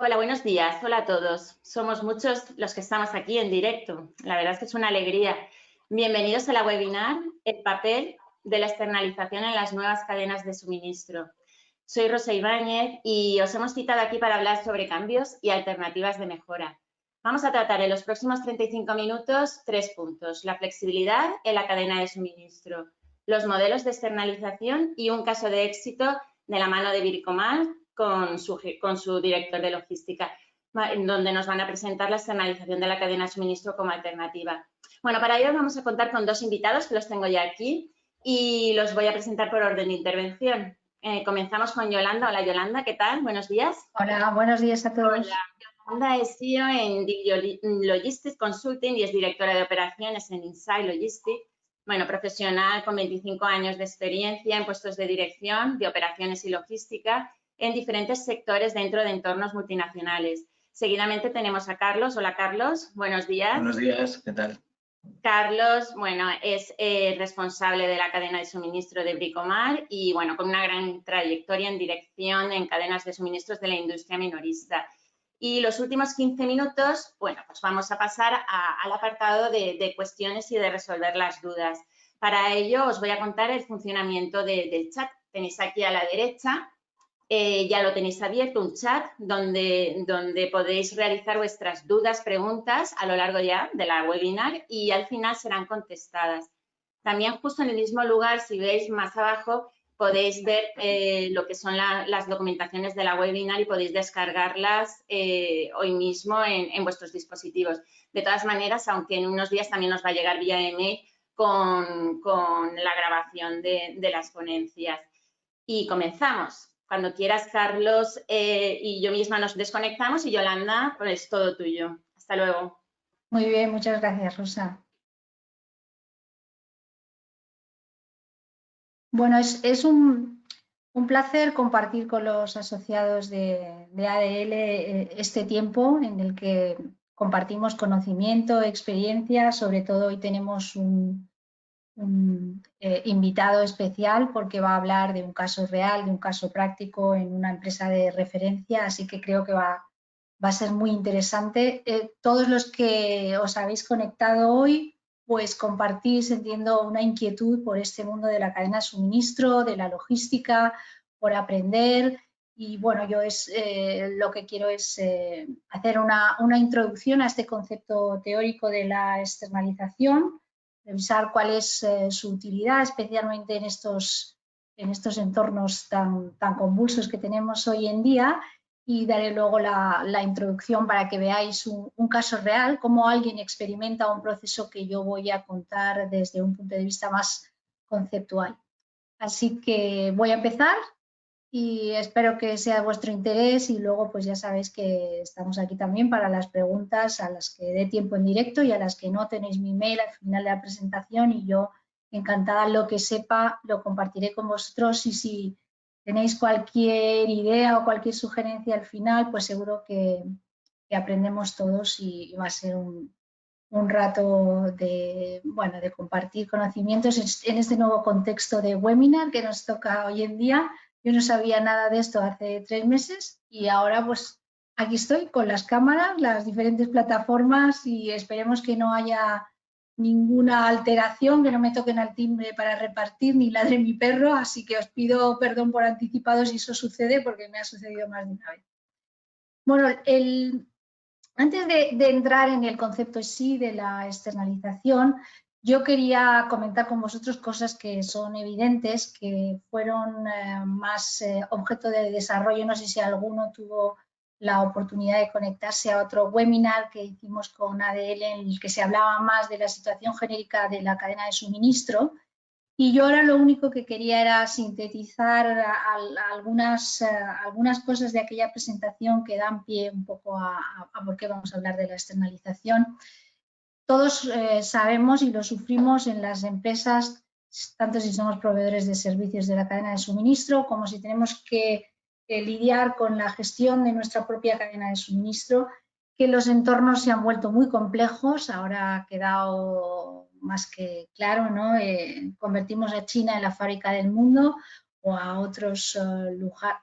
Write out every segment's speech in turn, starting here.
Hola, buenos días. Hola a todos. Somos muchos los que estamos aquí en directo. La verdad es que es una alegría. Bienvenidos a la webinar El papel de la externalización en las nuevas cadenas de suministro. Soy Rosa Ibáñez y os hemos citado aquí para hablar sobre cambios y alternativas de mejora. Vamos a tratar en los próximos 35 minutos 3 puntos. La flexibilidad en la cadena de suministro, los modelos de externalización y un caso de éxito de la mano de Bricomart con su director de logística, en donde nos van a presentar la externalización de la cadena de suministro como alternativa. Bueno, para ello vamos a contar con dos invitados que los tengo ya aquí y los voy a presentar por orden de intervención. Comenzamos con Yolanda. Hola, Yolanda, ¿qué tal? Buenos días. Hola, buenos días a todos. Hola, Yolanda es CEO en Logistics Consulting y es directora de operaciones en Insight Logistics. Bueno, profesional con 25 años de experiencia en puestos de dirección de operaciones y logística en diferentes sectores dentro de entornos multinacionales. Seguidamente tenemos a Carlos. Hola, Carlos. Buenos días. Buenos días, ¿qué tal? Carlos, bueno, es responsable de la cadena de suministro de Bricomart y, bueno, con una gran trayectoria en dirección en cadenas de suministros de la industria minorista. Y los últimos 15 minutos, bueno, pues vamos a pasar al apartado de cuestiones y de resolver las dudas. Para ello os voy a contar el funcionamiento del chat. Tenéis aquí a la derecha, ya lo tenéis abierto, un chat donde podéis realizar vuestras dudas, preguntas a lo largo ya de la webinar y al final serán contestadas. También justo en el mismo lugar, si veis más abajo, podéis ver lo que son las documentaciones de la webinar y podéis descargarlas hoy mismo en vuestros dispositivos. De todas maneras, aunque en unos días también nos va a llegar vía email con la grabación de las ponencias. Y comenzamos. Cuando quieras, Carlos y yo misma nos desconectamos y Yolanda, pues todo tuyo. Hasta luego. Muy bien, muchas gracias, Rosa. Bueno, es un placer compartir con los asociados de ADL este tiempo en el que compartimos conocimiento, experiencia. Sobre todo hoy tenemos un invitado especial porque va a hablar de un caso real, de un caso práctico en una empresa de referencia, así que creo que va a ser muy interesante. Todos los que os habéis conectado hoy, pues compartís, entiendo, una inquietud por este mundo de la cadena de suministro, de la logística, por aprender. Y bueno, yo lo que quiero es hacer una introducción a este concepto teórico de la externalización, revisar cuál es su utilidad, especialmente en estos entornos tan convulsos que tenemos hoy en día, y daré luego la introducción para que veáis un caso real, cómo alguien experimenta un proceso que yo voy a contar desde un punto de vista más conceptual. Así que voy a empezar y espero que sea de vuestro interés y luego pues ya sabéis que estamos aquí también para las preguntas a las que dé tiempo en directo y a las que no tenéis mi mail al final de la presentación y yo encantada lo que sepa lo compartiré con vosotros y si tenéis cualquier idea o cualquier sugerencia al final pues seguro que aprendemos todos y va a ser un rato de compartir conocimientos en este nuevo contexto de webinar que nos toca hoy en día. Yo no sabía nada de esto hace 3 meses y ahora pues aquí estoy con las cámaras, las diferentes plataformas y esperemos que no haya ninguna alteración, que no me toquen al timbre para repartir ni ladre mi perro, así que os pido perdón por anticipado si eso sucede porque me ha sucedido más de una vez. Bueno, antes de entrar en el concepto sí de la externalización, yo quería comentar con vosotros cosas que son evidentes, que fueron más objeto de desarrollo. No sé si alguno tuvo la oportunidad de conectarse a otro webinar que hicimos con ADL en el que se hablaba más de la situación genérica de la cadena de suministro. Y yo ahora lo único que quería era sintetizar algunas cosas de aquella presentación que dan pie un poco a por qué vamos a hablar de la externalización. Todos sabemos y lo sufrimos en las empresas, tanto si somos proveedores de servicios de la cadena de suministro como si tenemos que lidiar con la gestión de nuestra propia cadena de suministro, que los entornos se han vuelto muy complejos. Ahora ha quedado más que claro, ¿no? Convertimos a China en la fábrica del mundo a otros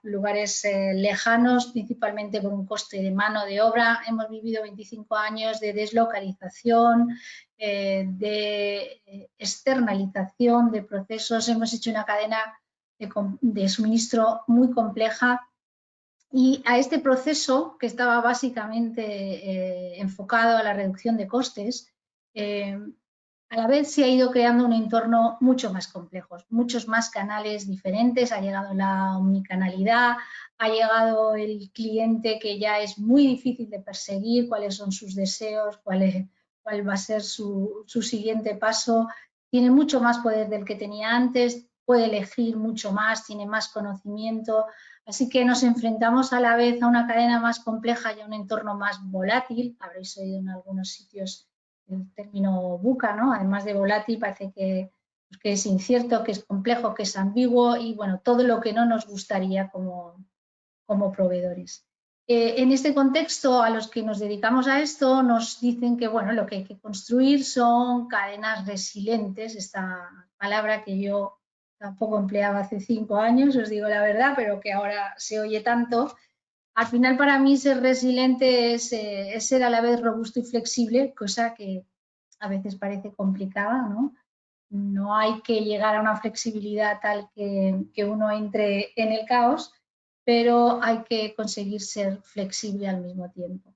lugares lejanos, principalmente por un coste de mano de obra. Hemos vivido 25 años de deslocalización, de externalización de procesos. Hemos hecho una cadena de suministro muy compleja. Y a este proceso, que estaba básicamente enfocado a la reducción de costes, a la vez se ha ido creando un entorno mucho más complejo, muchos más canales diferentes, ha llegado la omnicanalidad, ha llegado el cliente que ya es muy difícil de perseguir, cuáles son sus deseos, cuál va a ser su siguiente paso, tiene mucho más poder del que tenía antes, puede elegir mucho más, tiene más conocimiento. Así que nos enfrentamos a la vez a una cadena más compleja y a un entorno más volátil. Habréis oído en algunos sitios el término VUCA, ¿no? Además de volátil, parece que es incierto, que es complejo, que es ambiguo y, bueno, todo lo que no nos gustaría como proveedores. En este contexto, a los que nos dedicamos a esto, nos dicen que, bueno, lo que hay que construir son cadenas resilientes, esta palabra que yo tampoco empleaba hace 5 años, os digo la verdad, pero que ahora se oye tanto. Al final, para mí, ser resiliente es ser a la vez robusto y flexible, cosa que a veces parece complicada, ¿no? No hay que llegar a una flexibilidad tal que uno entre en el caos, pero hay que conseguir ser flexible al mismo tiempo.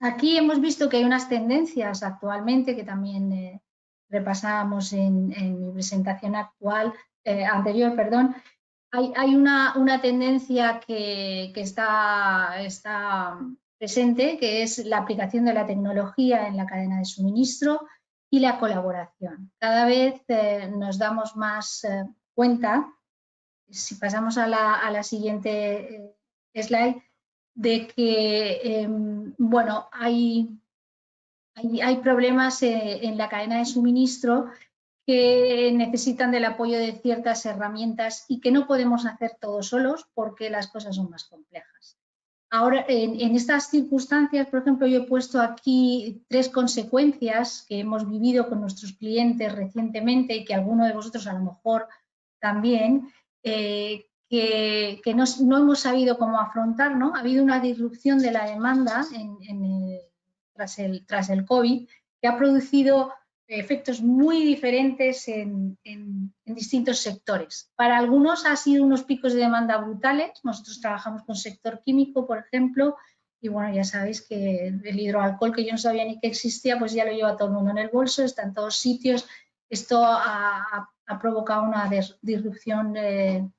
Aquí hemos visto que hay unas tendencias actualmente que también repasábamos en mi presentación anterior, perdón. Hay una tendencia que está presente, que es la aplicación de la tecnología en la cadena de suministro y la colaboración. Cada vez nos damos más cuenta, si pasamos a la siguiente slide, de que bueno, hay problemas en la cadena de suministro que necesitan del apoyo de ciertas herramientas y que no podemos hacer todos solos porque las cosas son más complejas. Ahora, en estas circunstancias, por ejemplo, yo he puesto aquí 3 consecuencias que hemos vivido con nuestros clientes recientemente y que alguno de vosotros a lo mejor también, que no hemos sabido cómo afrontar, ¿no? Ha habido una disrupción de la demanda tras el COVID que ha producido efectos muy diferentes en distintos sectores. Para algunos ha sido unos picos de demanda brutales. Nosotros trabajamos con sector químico, por ejemplo, y bueno, ya sabéis que el hidroalcohol, que yo no sabía ni que existía, pues ya lo lleva todo el mundo en el bolso, está en todos sitios. Esto ha provocado una disrupción de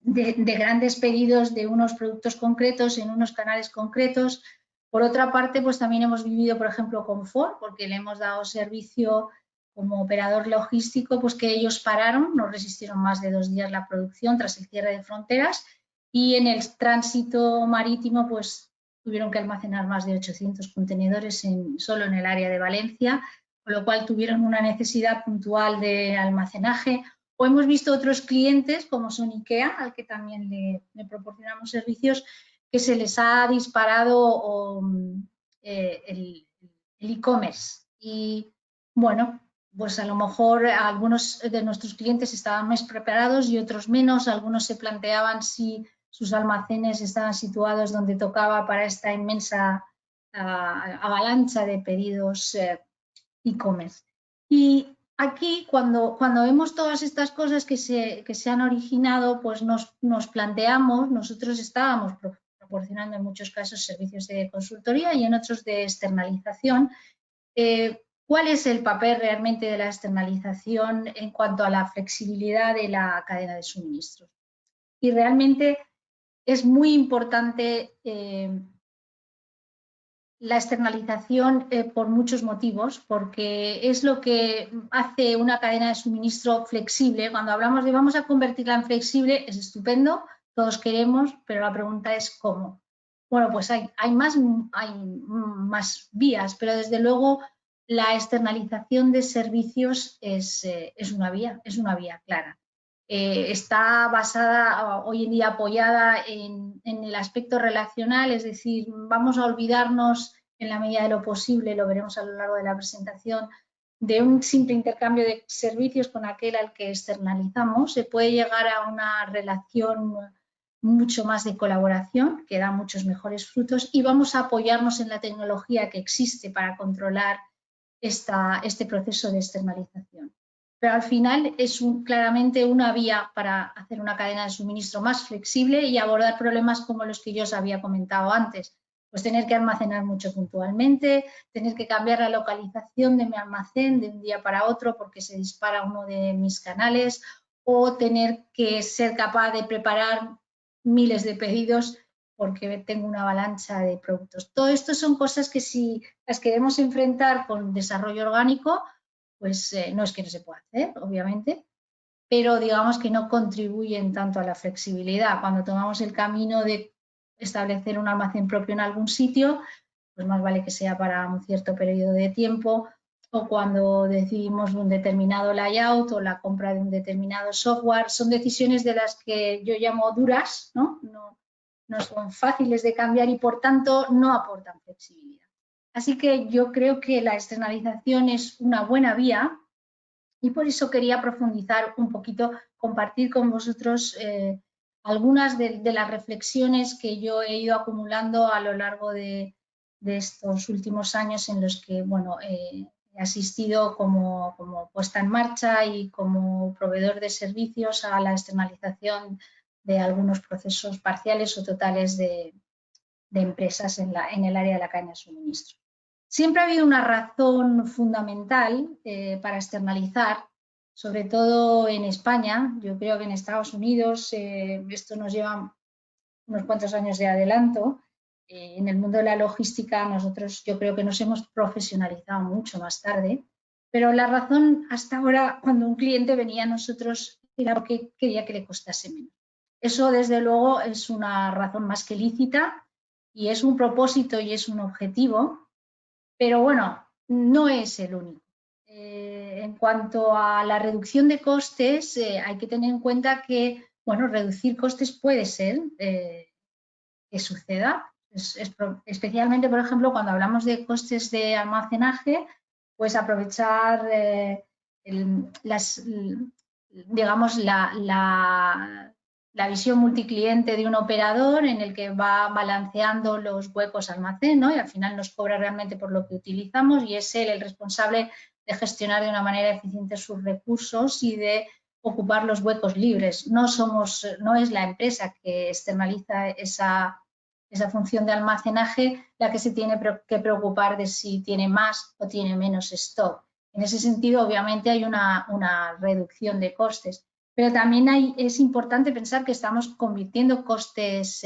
grandes pedidos de unos productos concretos en unos canales concretos. Por otra parte, pues también hemos vivido, por ejemplo, con Ford, porque le hemos dado servicio como operador logístico, pues que ellos pararon, no resistieron más de 2 días la producción tras el cierre de fronteras y en el tránsito marítimo, pues tuvieron que almacenar más de 800 contenedores solo en el área de Valencia, con lo cual tuvieron una necesidad puntual de almacenaje. O hemos visto otros clientes, como son IKEA, al que también le proporcionamos servicios, que se les ha disparado el e-commerce. Y bueno, pues a lo mejor algunos de nuestros clientes estaban más preparados y otros menos. Algunos se planteaban si sus almacenes estaban situados donde tocaba para esta inmensa avalancha de pedidos e-commerce. Y aquí, cuando vemos todas estas cosas que se han originado, pues nos planteamos, nosotros estábamos proporcionando en muchos casos servicios de consultoría y en otros de externalización. ¿Cuál es el papel realmente de la externalización en cuanto a la flexibilidad de la cadena de suministros? Y realmente es muy importante la externalización por muchos motivos, porque es lo que hace una cadena de suministro flexible. Cuando hablamos de vamos a convertirla en flexible, es estupendo, todos queremos, pero la pregunta es cómo. Bueno, pues hay más vías, pero desde luego la externalización de servicios es una vía clara. Está basada, hoy en día apoyada en el aspecto relacional, es decir, vamos a olvidarnos en la medida de lo posible, lo veremos a lo largo de la presentación, de un simple intercambio de servicios con aquel al que externalizamos, se puede llegar a una relación mucho más de colaboración, que da muchos mejores frutos, y vamos a apoyarnos en la tecnología que existe para controlar este proceso de externalización. Pero al final es claramente una vía para hacer una cadena de suministro más flexible y abordar problemas como los que yo os había comentado antes. Pues tener que almacenar mucho puntualmente, tener que cambiar la localización de mi almacén de un día para otro porque se dispara uno de mis canales, o tener que ser capaz de preparar miles de pedidos porque tengo una avalancha de productos. Todo esto son cosas que si las queremos enfrentar con desarrollo orgánico, pues no es que no se pueda hacer, obviamente, pero digamos que no contribuyen tanto a la flexibilidad. Cuando tomamos el camino de establecer un almacén propio en algún sitio, pues más vale que sea para un cierto periodo de tiempo, o cuando decidimos un determinado layout o la compra de un determinado software. Son decisiones de las que yo llamo duras, ¿no? No son fáciles de cambiar y por tanto no aportan flexibilidad. Así que yo creo que la externalización es una buena vía y por eso quería profundizar un poquito, compartir con vosotros algunas de las reflexiones que yo he ido acumulando a lo largo de estos últimos años en los que he asistido como puesta en marcha y como proveedor de servicios a la externalización de algunos procesos parciales o totales de empresas en el área de la cadena de suministro. Siempre ha habido una razón fundamental para externalizar, sobre todo en España. Yo creo que en Estados Unidos esto nos lleva unos cuantos años de adelanto. En el mundo de la logística nosotros yo creo que nos hemos profesionalizado mucho más tarde, pero la razón hasta ahora cuando un cliente venía a nosotros era porque quería que le costase menos. Eso desde luego es una razón más que lícita y es un propósito y es un objetivo, pero bueno, no es el único. En cuanto a la reducción de costes, hay que tener en cuenta que, reducir costes puede ser que suceda, especialmente, por ejemplo, cuando hablamos de costes de almacenaje, pues aprovechar digamos, la visión multicliente de un operador en el que va balanceando los huecos almacén, ¿no? Y al final nos cobra realmente por lo que utilizamos y es él el responsable de gestionar de una manera eficiente sus recursos y de ocupar los huecos libres. No es la empresa que externaliza esa función de almacenaje la que se tiene que preocupar de si tiene más o tiene menos stock. En ese sentido, obviamente, hay una reducción de costes, pero también es importante pensar que estamos convirtiendo costes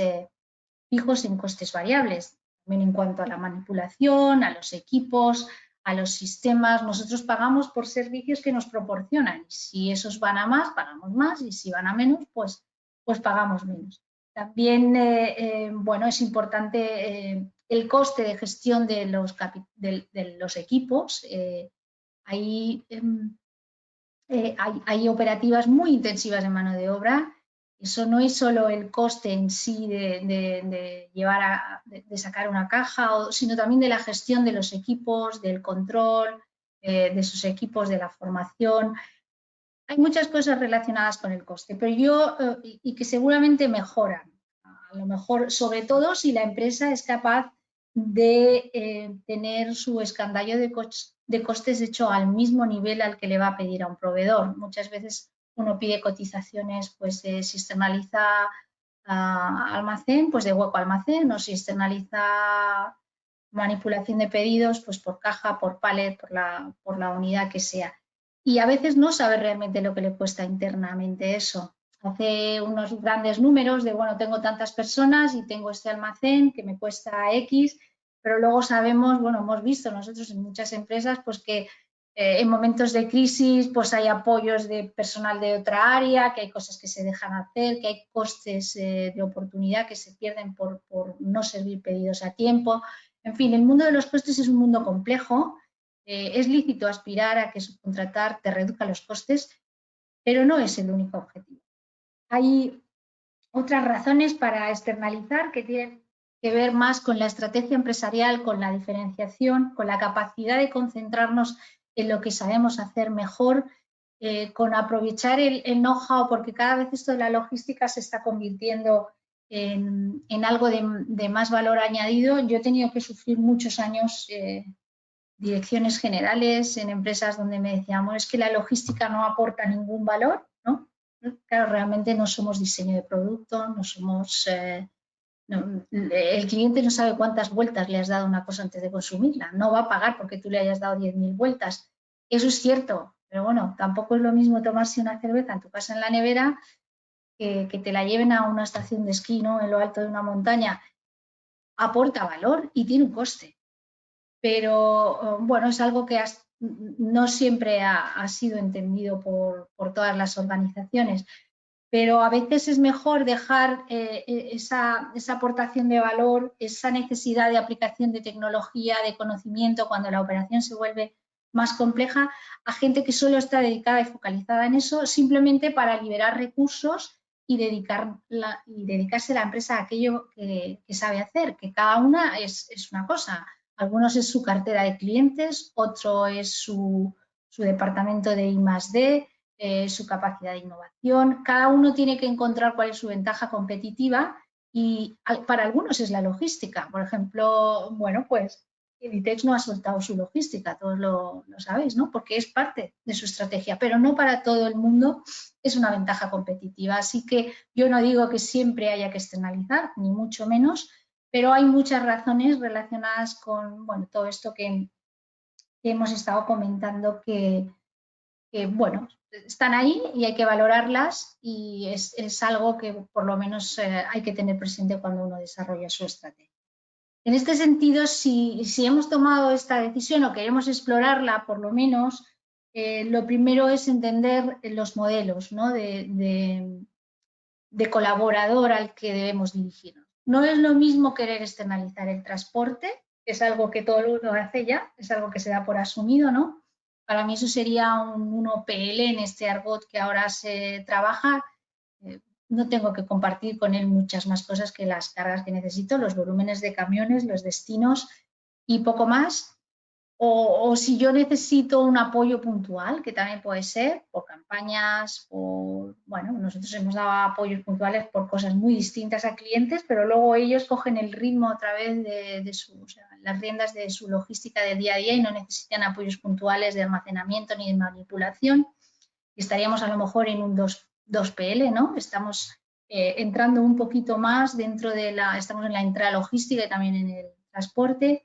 fijos en costes variables, también en cuanto a la manipulación, a los equipos, a los sistemas. Nosotros pagamos por servicios que nos proporcionan. Si esos van a más, pagamos más, y si van a menos, pues pagamos menos. También, es importante el coste de gestión de los equipos. Hay operativas muy intensivas de mano de obra. Eso no es solo el coste en sí de sacar una caja, sino también de la gestión de los equipos, del control de esos equipos, de la formación. Hay muchas cosas relacionadas con el coste, pero y que seguramente mejoran. A lo mejor, sobre todo si la empresa es capaz de tener su escandallo de costes hecho al mismo nivel al que le va a pedir a un proveedor. Muchas veces uno pide cotizaciones, pues si externaliza almacén, pues de hueco a almacén, o si externaliza manipulación de pedidos, pues por caja, por pallet, por la unidad que sea. Y a veces no sabe realmente lo que le cuesta internamente eso. Hace unos grandes números de, tengo tantas personas y tengo este almacén que me cuesta X, pero luego sabemos, hemos visto nosotros en muchas empresas, pues que en momentos de crisis pues hay apoyos de personal de otra área, que hay cosas que se dejan hacer, que hay costes de oportunidad que se pierden por no servir pedidos a tiempo. En fin, el mundo de los costes es un mundo complejo. Es lícito aspirar a que subcontratar te reduzca los costes, pero no es el único objetivo. Hay otras razones para externalizar que tienen que ver más con la estrategia empresarial, con la diferenciación, con la capacidad de concentrarnos en lo que sabemos hacer mejor, con aprovechar el know-how, porque cada vez esto de la logística se está convirtiendo en algo de más valor añadido. Yo he tenido que sufrir muchos años direcciones generales en empresas donde me decíamos es que la logística no aporta ningún valor, ¿no? Claro, realmente no somos diseño de producto, no somos... el cliente no sabe cuántas vueltas le has dado a una cosa antes de consumirla, no va a pagar porque tú le hayas dado 10.000 vueltas. Eso es cierto, pero bueno, tampoco es lo mismo tomarse una cerveza en tu casa en la nevera que te la lleven a una estación de esquí, ¿no? En lo alto de una montaña. Aporta valor y tiene un coste. Pero bueno, es algo que no siempre ha sido entendido por todas las organizaciones, pero a veces es mejor dejar esa aportación de valor, esa necesidad de aplicación de tecnología, de conocimiento, cuando la operación se vuelve más compleja, a gente que solo está dedicada y focalizada en eso, simplemente para liberar recursos y dedicarse la empresa a aquello que sabe hacer, que cada una es una cosa. Algunos es su cartera de clientes, otro es su departamento de I+D, su capacidad de innovación. Cada uno tiene que encontrar cuál es su ventaja competitiva y para algunos es la logística. Por ejemplo, bueno, pues Inditex no ha soltado su logística, todos lo sabéis, ¿no? Porque es parte de su estrategia, pero no para todo el mundo es una ventaja competitiva. Así que yo no digo que siempre haya que externalizar, ni mucho menos, pero hay muchas razones relacionadas con, bueno, todo esto que hemos estado comentando que bueno, están ahí y hay que valorarlas y es algo que por lo menos hay que tener presente cuando uno desarrolla su estrategia. En este sentido, si hemos tomado esta decisión o queremos explorarla, por lo menos, lo primero es entender los modelos, ¿no? de colaborador al que debemos dirigirnos. No es lo mismo querer externalizar el transporte, que es algo que todo el mundo hace ya, es algo que se da por asumido, ¿no? Para mí eso sería un 1PL en este argot que ahora se trabaja. No tengo que compartir con él muchas más cosas que las cargas que necesito, los volúmenes de camiones, los destinos y poco más. O si yo necesito un apoyo puntual, que también puede ser por campañas, bueno, nosotros hemos dado apoyos puntuales por cosas muy distintas a clientes, pero luego ellos cogen el ritmo a través de las riendas de su logística del día a día y no necesitan apoyos puntuales de almacenamiento ni de manipulación. Y estaríamos a lo mejor en un 2PL, ¿no? Estamos entrando un poquito más estamos en la intralogística y también en el transporte.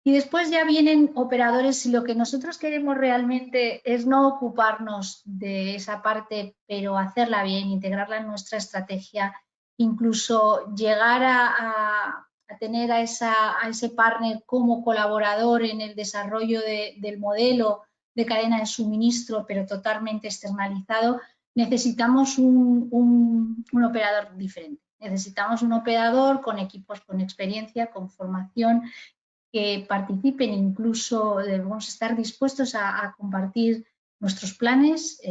Y después ya vienen operadores y lo que nosotros queremos realmente es no ocuparnos de esa parte, pero hacerla bien, integrarla en nuestra estrategia, incluso llegar a tener a ese partner como colaborador en el desarrollo del modelo de cadena de suministro, pero totalmente externalizado. Necesitamos un operador diferente. Necesitamos un operador con equipos con experiencia, con formación, que participen, incluso debemos estar dispuestos a compartir nuestros planes,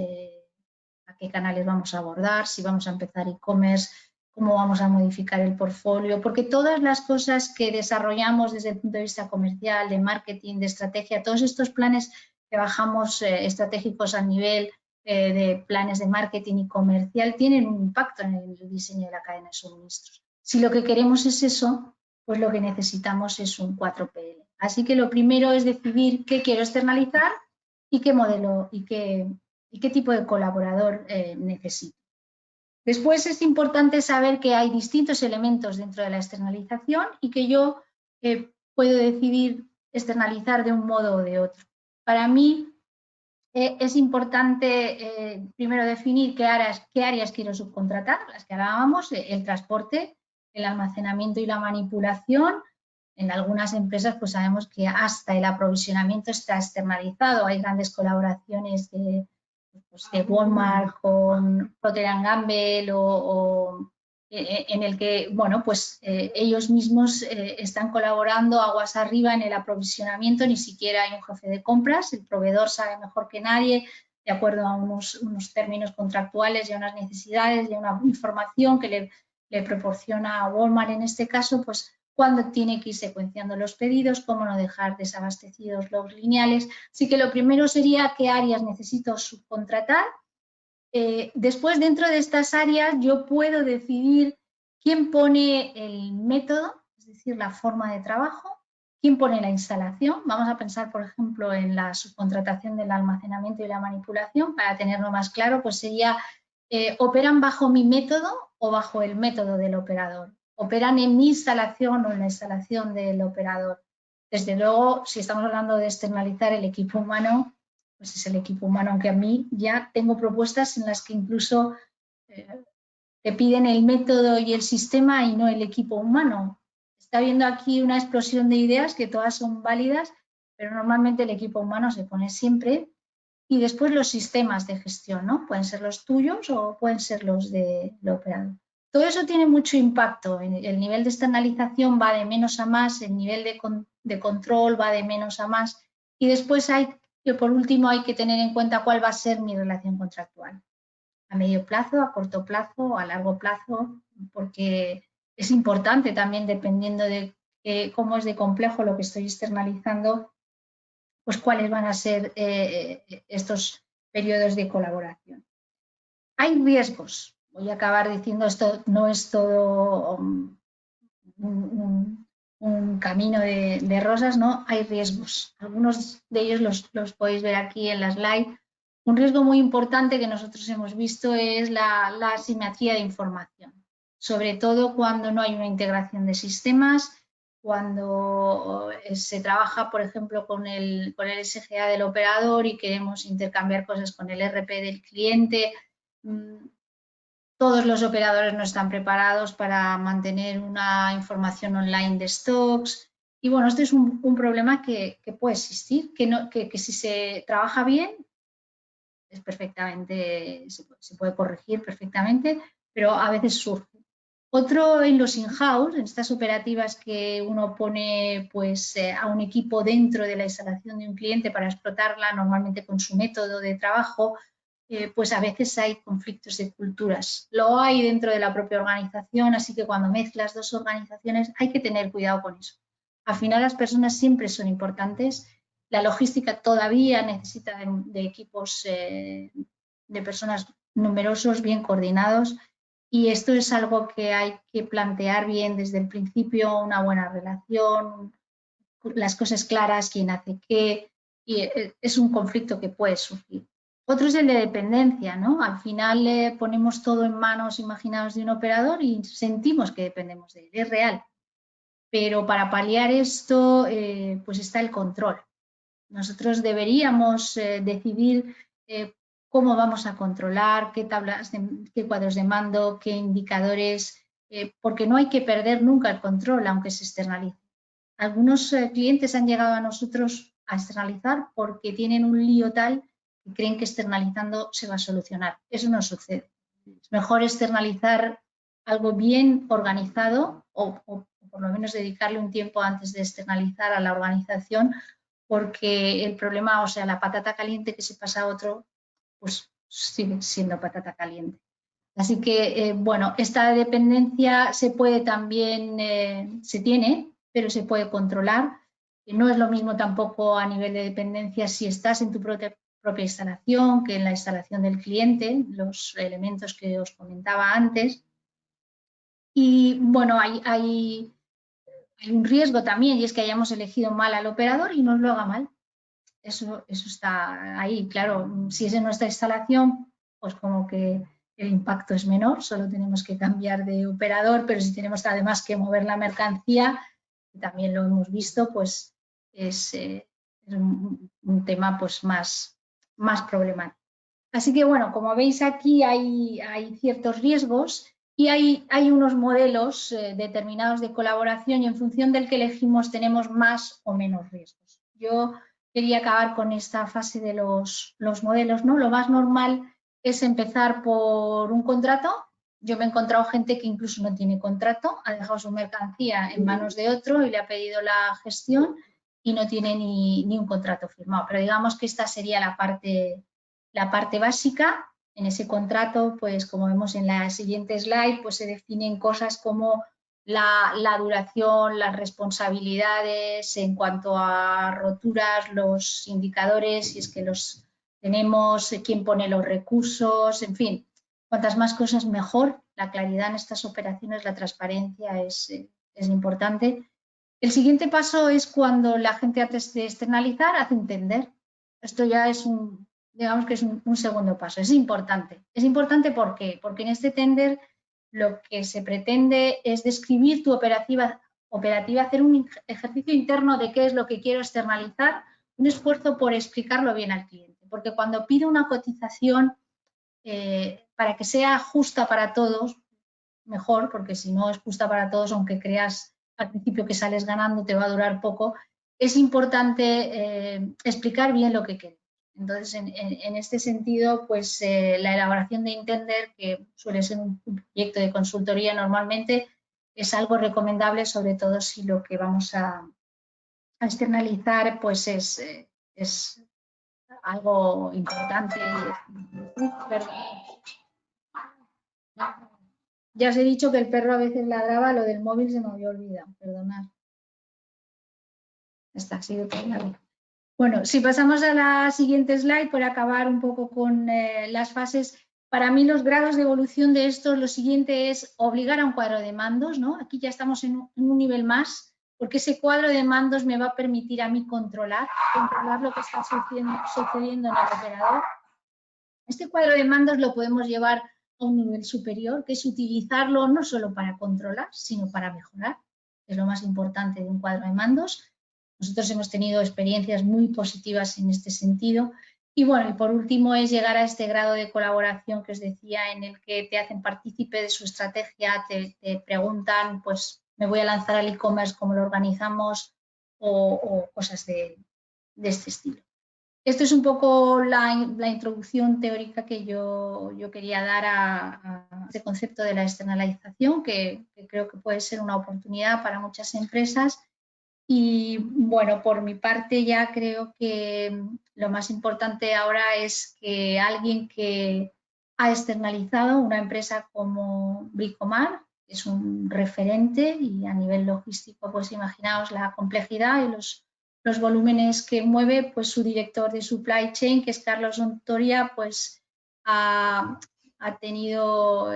a qué canales vamos a abordar, si vamos a empezar e-commerce, cómo vamos a modificar el portfolio, porque todas las cosas que desarrollamos desde el punto de vista comercial, de marketing, de estrategia, todos estos planes que bajamos estratégicos a nivel de planes de marketing y comercial tienen un impacto en el diseño de la cadena de suministros. Si lo que queremos es eso, pues lo que necesitamos es un 4PL. Así que lo primero es decidir qué quiero externalizar y qué modelo y qué tipo de colaborador necesito. Después es importante saber que hay distintos elementos dentro de la externalización y que yo puedo decidir externalizar de un modo o de otro. Para mí es importante primero definir qué áreas quiero subcontratar, las que hablábamos, el transporte, el almacenamiento y la manipulación. En algunas empresas pues sabemos que hasta el aprovisionamiento está externalizado. Hay grandes colaboraciones de Walmart con Procter & Gamble en el que, bueno, pues ellos mismos están colaborando aguas arriba en el aprovisionamiento, ni siquiera hay un jefe de compras, el proveedor sabe mejor que nadie, de acuerdo a unos términos contractuales y a unas necesidades y a una información que le proporciona a Walmart en este caso, pues cuándo tiene que ir secuenciando los pedidos, cómo no dejar desabastecidos los lineales. Así que lo primero sería qué áreas necesito subcontratar. Después, dentro de estas áreas, yo puedo decidir quién pone el método, es decir, la forma de trabajo, quién pone la instalación. Vamos a pensar, por ejemplo, en la subcontratación del almacenamiento y la manipulación. Para tenerlo más claro, pues sería, ¿operan bajo mi método o bajo el método del operador? ¿Operan en mi instalación o en la instalación del operador? Desde luego, si estamos hablando de externalizar el equipo humano, pues es el equipo humano, aunque a mí ya tengo propuestas en las que incluso te piden el método y el sistema y no el equipo humano. Está habiendo aquí una explosión de ideas que todas son válidas, pero normalmente el equipo humano se pone siempre y después los sistemas de gestión, ¿no? Pueden ser los tuyos o pueden ser los del operador. Todo eso tiene mucho impacto. El nivel de externalización va de menos a más, el nivel de control va de menos a más y después por último hay que tener en cuenta cuál va a ser mi relación contractual. A medio plazo, a corto plazo, a largo plazo, porque es importante también, dependiendo de cómo es de complejo lo que estoy externalizando, pues cuáles van a ser estos periodos de colaboración. Hay riesgos. Voy a acabar diciendo, esto no es todo un camino de rosas, ¿no? Hay riesgos. Algunos de ellos los podéis ver aquí en la slide. Un riesgo muy importante que nosotros hemos visto es la asimetría de información, sobre todo cuando no hay una integración de sistemas, cuando se trabaja, por ejemplo, con el SGA del operador y queremos intercambiar cosas con el RP del cliente. Todos los operadores no están preparados para mantener una información online de stocks. Y bueno, este es un problema que puede existir, que si se trabaja bien, es perfectamente, se puede corregir perfectamente, pero a veces surge. Otro en los in-house, en estas operativas que uno pone pues, a un equipo dentro de la instalación de un cliente para explotarla, normalmente con su método de trabajo, pues a veces hay conflictos de culturas. Lo hay dentro de la propia organización, así que cuando mezclas dos organizaciones hay que tener cuidado con eso. Al final las personas siempre son importantes. La logística todavía necesita de equipos de personas numerosos, bien coordinados, y esto es algo que hay que plantear bien desde el principio, una buena relación, las cosas claras, quién hace qué, y es un conflicto que puede surgir. Otro es el de dependencia, ¿no? Al final ponemos todo en manos imaginadas de un operador y sentimos que dependemos de él, es real. Pero para paliar esto, pues está el control. Nosotros deberíamos decidir cómo vamos a controlar, qué cuadros de mando, qué indicadores, porque no hay que perder nunca el control, aunque se externalice. Algunos clientes han llegado a nosotros a externalizar porque tienen un lío tal que creen que externalizando se va a solucionar. Eso no sucede. Es mejor externalizar algo bien organizado o por lo menos dedicarle un tiempo antes de externalizar a la organización, porque el problema, o sea, la patata caliente que se pasa a otro, pues sigue siendo patata caliente. Así que, bueno, esta dependencia se puede también, se tiene, pero se puede controlar. No es lo mismo tampoco a nivel de dependencia si estás en tu propia instalación que en la instalación del cliente, los elementos que os comentaba antes. Y bueno, hay un riesgo también, y es que hayamos elegido mal al operador y nos lo haga mal. Eso está ahí, claro. Si es en nuestra instalación, pues como que el impacto es menor, solo tenemos que cambiar de operador, pero si tenemos además que mover la mercancía, también lo hemos visto, pues es un tema pues más problemático. Así que bueno, como veis aquí hay ciertos riesgos y hay unos modelos determinados de colaboración y en función del que elegimos tenemos más o menos riesgos. Yo quería acabar con esta fase de los modelos, ¿no? Lo más normal es empezar por un contrato. Yo me he encontrado gente que incluso no tiene contrato, ha dejado su mercancía en manos de otro y le ha pedido la gestión y no tiene ni un contrato firmado. Pero digamos que esta sería la parte básica. En ese contrato, pues como vemos en la siguiente slide, pues se definen cosas como la duración, las responsabilidades en cuanto a roturas, los indicadores, si es que los tenemos, quién pone los recursos, en fin, cuantas más cosas mejor. La claridad en estas operaciones, la transparencia es importante. El siguiente paso es cuando la gente, antes de externalizar, hace un tender. Esto ya es digamos que es un segundo paso. Es importante. Es importante ¿por qué? Porque en este tender lo que se pretende es describir tu operativa, hacer un ejercicio interno de qué es lo que quiero externalizar, un esfuerzo por explicarlo bien al cliente. Porque cuando pido una cotización, para que sea justa para todos, mejor, porque si no es justa para todos, aunque creas al principio que sales ganando, te va a durar poco, es importante explicar bien lo que queremos. Entonces, en este sentido, pues la elaboración de Intender, que suele ser un proyecto de consultoría normalmente, es algo recomendable, sobre todo si lo que vamos a externalizar pues es algo importante. Ya os he dicho que el perro a veces ladraba, lo del móvil se me había olvidado, perdonad. Está, ha sido todo. Bueno, si pasamos a la siguiente slide, por acabar un poco con las fases, para mí los grados de evolución de esto, lo siguiente es obligar a un cuadro de mandos, ¿no? Aquí ya estamos en un nivel más, porque ese cuadro de mandos me va a permitir a mí controlar lo que está sucediendo en el operador. Este cuadro de mandos lo podemos llevar a un nivel superior, que es utilizarlo no solo para controlar, sino para mejorar, que es lo más importante de un cuadro de mandos. Nosotros hemos tenido experiencias muy positivas en este sentido. Y bueno, y por último es llegar a este grado de colaboración que os decía, en el que te hacen partícipe de su estrategia, te preguntan, pues me voy a lanzar al e-commerce, ¿cómo lo organizamos? O cosas de este estilo. Esto es un poco la introducción teórica que yo quería dar a este concepto de la externalización, que creo que puede ser una oportunidad para muchas empresas. Y bueno, por mi parte ya creo que lo más importante ahora es que alguien que ha externalizado, una empresa como Bricomar, que es un referente, y a nivel logístico, pues imaginaos la complejidad y los volúmenes que mueve, pues su director de supply chain, que es Carlos Ontoria, pues ha tenido,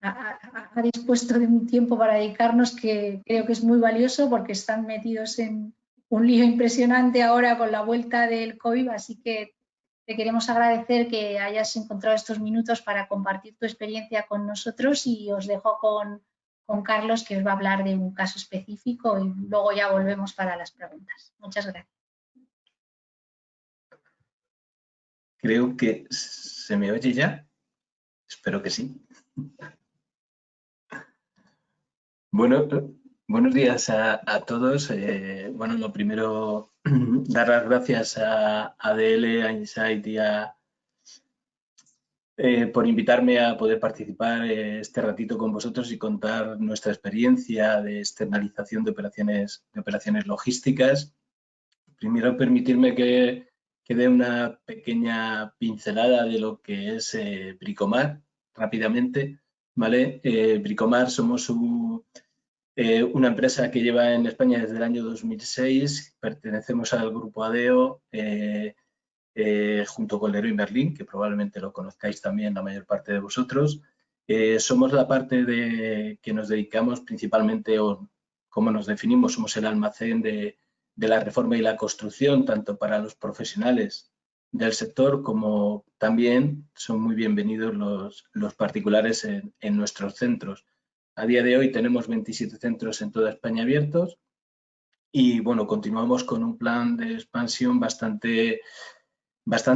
ha dispuesto de un tiempo para dedicarnos que creo que es muy valioso, porque están metidos en un lío impresionante ahora con la vuelta del COVID, así que te queremos agradecer que hayas encontrado estos minutos para compartir tu experiencia con nosotros, y os dejo con Carlos, que os va a hablar de un caso específico, y luego ya volvemos para las preguntas. Muchas gracias. Creo que se me oye ya. Espero que sí. Bueno, buenos días a todos. Bueno, lo primero, dar las gracias a ADL, a Insight y por invitarme a poder participar este ratito con vosotros y contar nuestra experiencia de externalización de operaciones logísticas. Primero, permitirme que dé una pequeña pincelada de lo que es Bricomar, rápidamente, ¿vale? Bricomar somos una empresa que lleva en España desde el año 2006, pertenecemos al grupo ADEO, junto con Leroy Merlin, que probablemente lo conozcáis también la mayor parte de vosotros. Somos la parte que nos dedicamos principalmente, o como nos definimos, somos el almacén de la reforma y la construcción, tanto para los profesionales del sector como también son muy bienvenidos los particulares en nuestros centros. A día de hoy tenemos 27 centros en toda España abiertos y bueno, continuamos con un plan de expansión bastante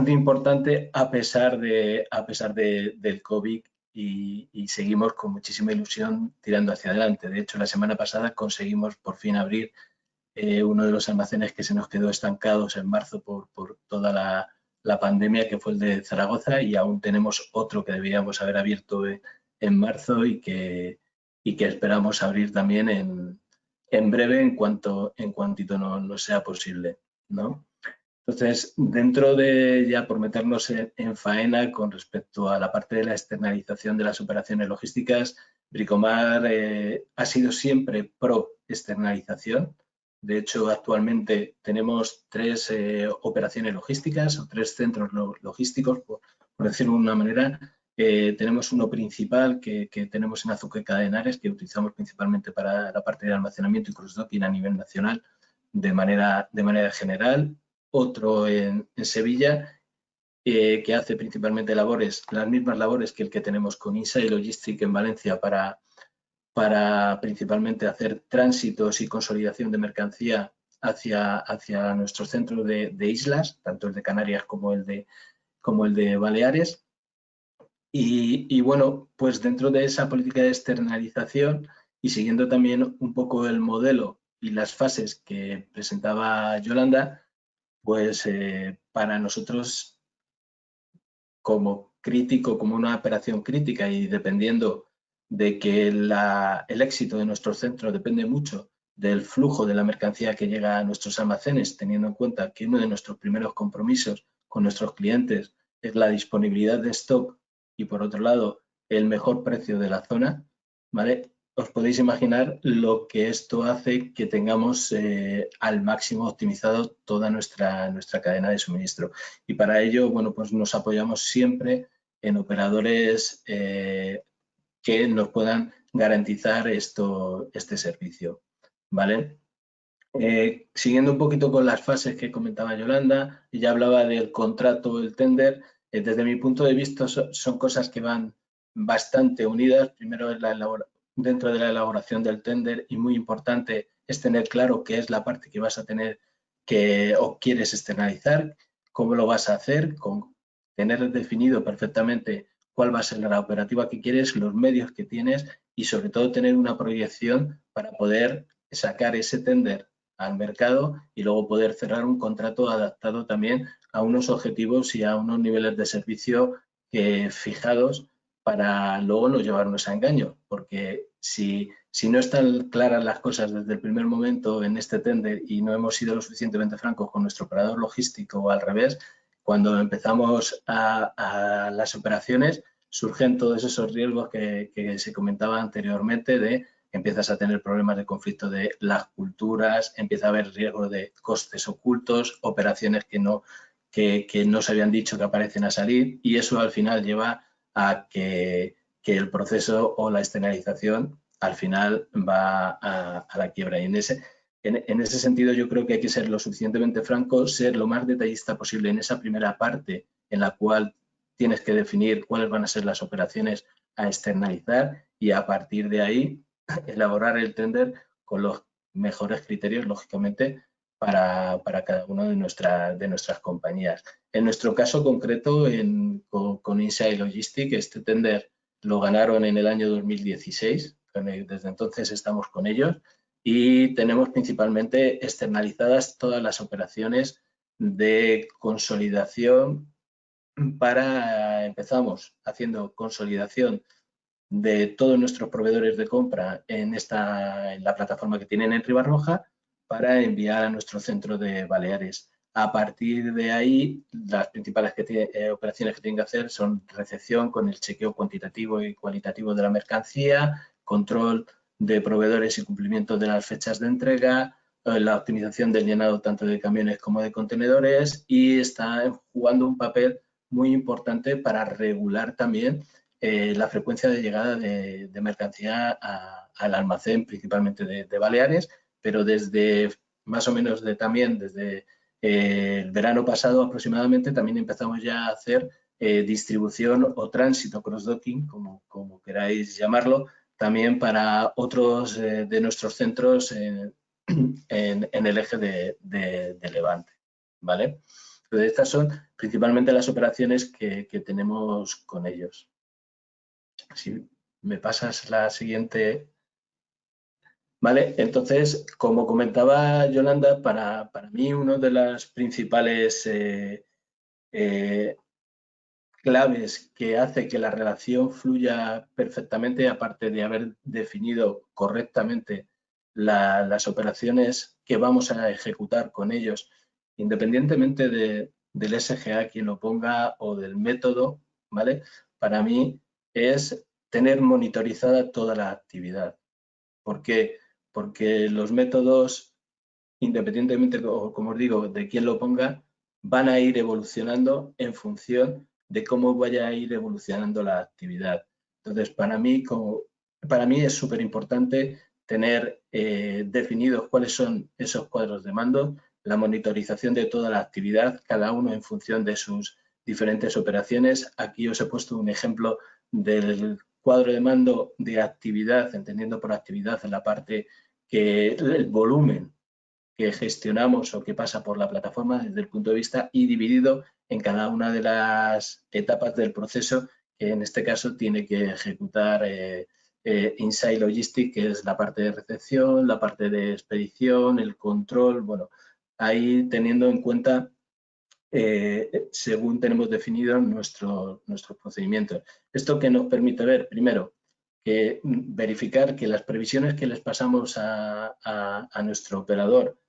importante a pesar del COVID, y seguimos con muchísima ilusión tirando hacia adelante. De hecho, la semana pasada conseguimos por fin abrir uno de los almacenes que se nos quedó estancados en marzo por toda la pandemia, que fue el de Zaragoza, y aún tenemos otro que debíamos haber abierto en marzo y que esperamos abrir también en breve, en cuantito no sea posible, ¿no? Entonces, dentro de, ya por meternos en faena con respecto a la parte de la externalización de las operaciones logísticas, Bricomar ha sido siempre pro externalización. De hecho, actualmente tenemos 3 operaciones logísticas o 3 centros logísticos, por decirlo de una manera. Tenemos uno principal que tenemos en Azuqueca de Henares, que utilizamos principalmente para la parte de almacenamiento y cross-docking a nivel nacional de manera general. Otro en Sevilla, que hace principalmente las mismas labores que el que tenemos con Inside Logistics en Valencia para principalmente hacer tránsitos y consolidación de mercancía hacia nuestro centro de islas, tanto el de Canarias como el de Baleares. Y bueno, pues dentro de esa política de externalización y siguiendo también un poco el modelo y las fases que presentaba Yolanda, pues para nosotros como crítico, como una operación crítica y dependiendo de que el éxito de nuestro centro depende mucho del flujo de la mercancía que llega a nuestros almacenes, teniendo en cuenta que uno de nuestros primeros compromisos con nuestros clientes es la disponibilidad de stock y por otro lado el mejor precio de la zona, ¿vale? Os podéis imaginar lo que esto hace que tengamos al máximo optimizado toda nuestra cadena de suministro. Y para ello, bueno, pues nos apoyamos siempre en operadores que nos puedan garantizar este servicio, ¿vale? Siguiendo un poquito con las fases que comentaba Yolanda, ella hablaba del contrato, el tender. Desde mi punto de vista son cosas que van bastante unidas. Primero, dentro de la elaboración del tender, y muy importante es tener claro qué es la parte que vas a tener o quieres externalizar, cómo lo vas a hacer, con tener definido perfectamente cuál va a ser la operativa que quieres, los medios que tienes y sobre todo tener una proyección para poder sacar ese tender al mercado y luego poder cerrar un contrato adaptado también a unos objetivos y a unos niveles de servicio fijados para luego no llevarnos a engaño, porque si no están claras las cosas desde el primer momento en este tender y no hemos sido lo suficientemente francos con nuestro operador logístico o al revés, cuando empezamos a las operaciones surgen todos esos riesgos que se comentaba anteriormente de empiezas a tener problemas de conflicto de las culturas, empieza a haber riesgo de costes ocultos, operaciones que no se habían dicho que aparecen a salir y eso al final lleva a que el proceso o la externalización al final va a la quiebra. Y en ese sentido yo creo que hay que ser lo suficientemente franco, ser lo más detallista posible en esa primera parte en la cual tienes que definir cuáles van a ser las operaciones a externalizar y a partir de ahí elaborar el tender con los mejores criterios, lógicamente, para cada una de nuestras compañías. En nuestro caso concreto, con Inside Logistics, este tender lo ganaron en el año 2016, desde entonces estamos con ellos y tenemos principalmente externalizadas todas las operaciones de consolidación empezamos haciendo consolidación de todos nuestros proveedores de compra en la plataforma que tienen en Ribarroja para enviar a nuestro centro de Baleares. A partir de ahí, las principales operaciones que tienen que hacer son recepción con el chequeo cuantitativo y cualitativo de la mercancía, control de proveedores y cumplimiento de las fechas de entrega, la optimización del llenado tanto de camiones como de contenedores y está jugando un papel muy importante para regular también la frecuencia de llegada de mercancía al almacén, principalmente de Baleares, pero desde más o menos desde el verano pasado aproximadamente también empezamos ya a hacer distribución o tránsito cross-docking, como queráis llamarlo, también para otros de nuestros centros en el eje de Levante, ¿vale? Entonces, estas son principalmente las operaciones que tenemos con ellos. Si me pasas la siguiente. Vale, entonces, como comentaba Yolanda, para mí una de las principales claves que hace que la relación fluya perfectamente, aparte de haber definido correctamente las operaciones que vamos a ejecutar con ellos independientemente del SGA quien lo ponga o del método, ¿vale? Para mí es tener monitorizada toda la actividad. ¿Por qué? Porque los métodos, independientemente, como os digo, de quién lo ponga, van a ir evolucionando en función de cómo vaya a ir evolucionando la actividad. Entonces, para mí es súper importante tener definidos cuáles son esos cuadros de mando, la monitorización de toda la actividad, cada uno en función de sus diferentes operaciones. Aquí os he puesto un ejemplo del cuadro de mando de actividad, entendiendo por actividad en la parte que el volumen que gestionamos o que pasa por la plataforma desde el punto de vista y dividido en cada una de las etapas del proceso que en este caso tiene que ejecutar Inside Logistics, que es la parte de recepción, la parte de expedición, el control, bueno, ahí teniendo en cuenta según tenemos definido nuestros procedimientos. ¿Esto qué nos permite ver? Primero, verificar que las previsiones que les pasamos a nuestro operador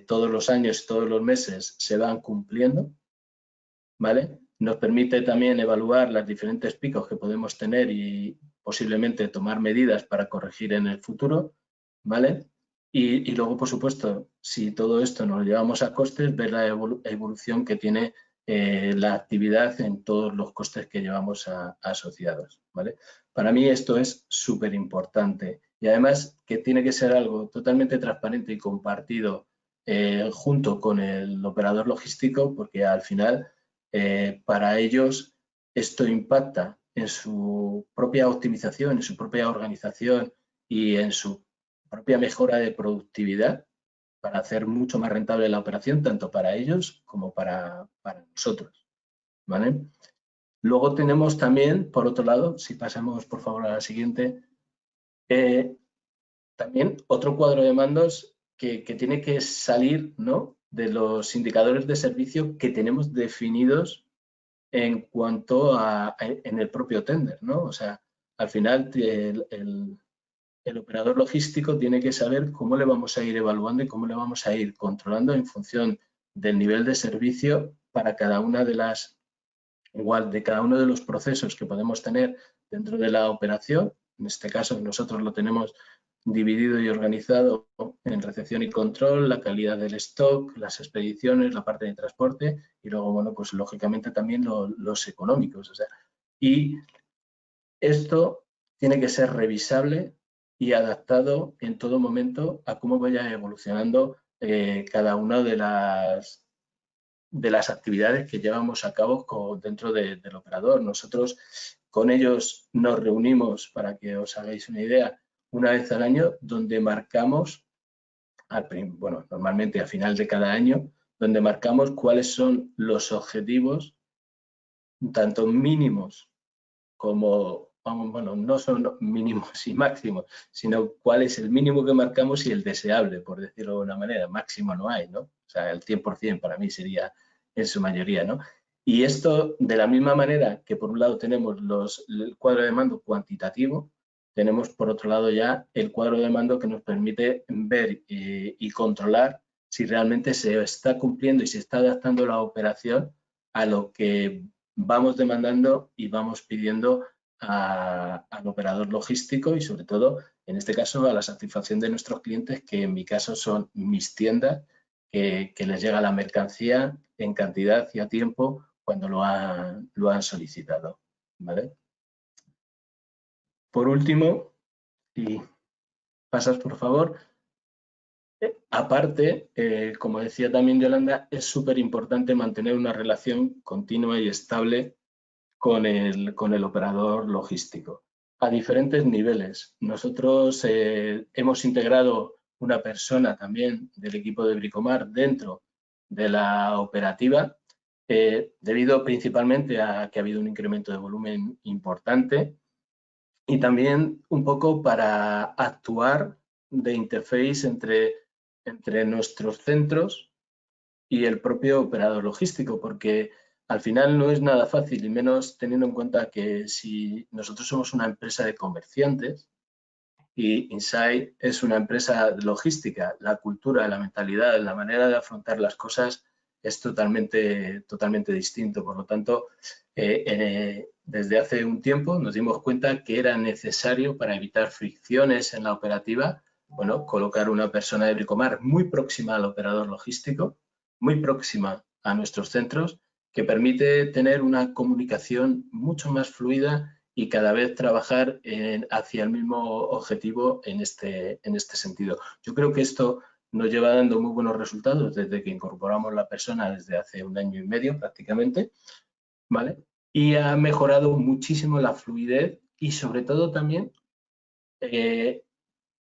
todos los años, todos los meses, se van cumpliendo, ¿vale? Nos permite también evaluar los diferentes picos que podemos tener y posiblemente tomar medidas para corregir en el futuro, ¿vale? Y luego, por supuesto, si todo esto nos lo llevamos a costes, ver la evolución que tiene la actividad en todos los costes que llevamos asociados, ¿vale? Para mí esto es súper importante y además que tiene que ser algo totalmente transparente y compartido junto con el operador logístico, porque al final para ellos esto impacta en su propia optimización, en su propia organización y en su propia mejora de productividad para hacer mucho más rentable la operación, tanto para ellos como para nosotros, ¿vale? Luego tenemos también, por otro lado, si pasamos por favor a la siguiente, también otro cuadro de mandos que tiene que salir, ¿no?, de los indicadores de servicio que tenemos definidos en cuanto en el propio tender, ¿no? O sea, al final el operador logístico tiene que saber cómo le vamos a ir evaluando y cómo le vamos a ir controlando en función del nivel de servicio para cada una de cada uno de los procesos que podemos tener dentro de la operación. En este caso, nosotros lo tenemos dividido y organizado en recepción y control, la calidad del stock, las expediciones, la parte de transporte y luego, bueno, pues lógicamente también los económicos. O sea, y esto tiene que ser revisable y adaptado en todo momento a cómo vaya evolucionando cada una de las actividades que llevamos a cabo dentro del operador. Nosotros con ellos nos reunimos, para que os hagáis una idea, una vez al año, donde marcamos, bueno, normalmente a final de cada año, donde marcamos cuáles son los objetivos, tanto mínimos como, bueno, no son mínimos y máximos, sino cuál es el mínimo que marcamos y el deseable, por decirlo de una manera. Máximo no hay, ¿no? O sea, el 100% para mí sería en su mayoría, ¿no? Y esto, de la misma manera que por un lado tenemos el cuadro de mando cuantitativo, tenemos por otro lado ya el cuadro de mando que nos permite ver y controlar si realmente se está cumpliendo y se está adaptando la operación a lo que vamos demandando y vamos pidiendo al operador logístico y sobre todo, en este caso, a la satisfacción de nuestros clientes, que en mi caso son mis tiendas, que les llega la mercancía en cantidad y a tiempo cuando lo han solicitado, ¿vale? Por último, si pasas por favor, aparte, como decía también Yolanda, es súper importante mantener una relación continua y estable con el operador logístico a diferentes niveles. Nosotros hemos integrado una persona también del equipo de Bricomar dentro de la operativa, debido principalmente a que ha habido un incremento de volumen importante y también un poco para actuar de interface entre nuestros centros y el propio operador logístico, porque al final no es nada fácil, y menos teniendo en cuenta que si nosotros somos una empresa de comerciantes, y Inside es una empresa logística. La cultura, la mentalidad, la manera de afrontar las cosas es totalmente distinto. Por lo tanto, desde hace un tiempo nos dimos cuenta que era necesario, para evitar fricciones en la operativa, bueno, colocar una persona de Bricomar muy próxima al operador logístico, muy próxima a nuestros centros, que permite tener una comunicación mucho más fluida y cada vez trabajar hacia el mismo objetivo en este sentido. Yo creo que esto nos lleva dando muy buenos resultados desde que incorporamos la persona desde hace 1 año y medio prácticamente, ¿vale? Y ha mejorado muchísimo la fluidez y sobre todo también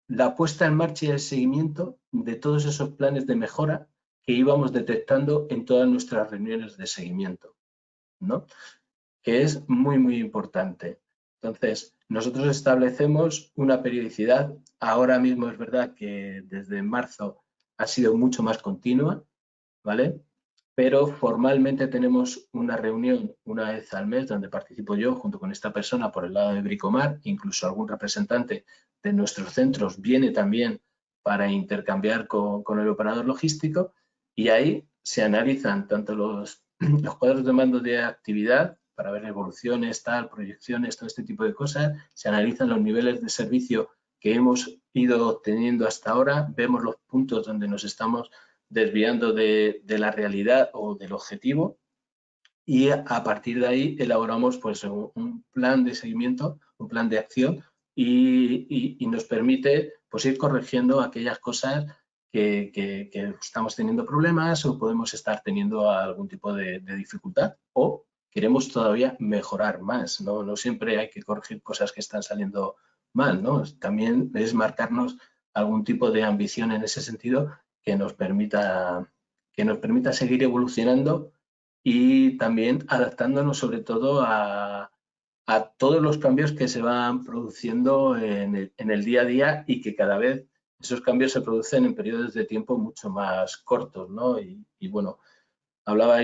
la puesta en marcha y el seguimiento de todos esos planes de mejora que íbamos detectando en todas nuestras reuniones de seguimiento, ¿no? Que es muy importante. Entonces, nosotros establecemos una periodicidad. Ahora mismo es verdad que desde marzo ha sido mucho más continua, ¿vale? Pero formalmente tenemos una reunión una vez al mes donde participo yo junto con esta persona por el lado de Bricomar, incluso algún representante de nuestros centros viene también para intercambiar con el operador logístico, y ahí se analizan tanto los cuadros de mando de actividad para ver evoluciones, proyecciones, todo este tipo de cosas, se analizan los niveles de servicio que hemos ido obteniendo hasta ahora, vemos los puntos donde nos estamos desviando de la realidad o del objetivo, y a partir de ahí elaboramos pues un plan de seguimiento, un plan de acción, y nos permite pues ir corrigiendo aquellas cosas que estamos teniendo problemas o podemos estar teniendo algún tipo de dificultad o queremos todavía mejorar más, ¿no? No siempre hay que corregir cosas que están saliendo mal, ¿no? También es marcarnos algún tipo de ambición en ese sentido que nos permita seguir evolucionando y también adaptándonos sobre todo a todos los cambios que se van produciendo en el día a día y que cada vez esos cambios se producen en periodos de tiempo mucho más cortos, ¿no? Y bueno, hablaba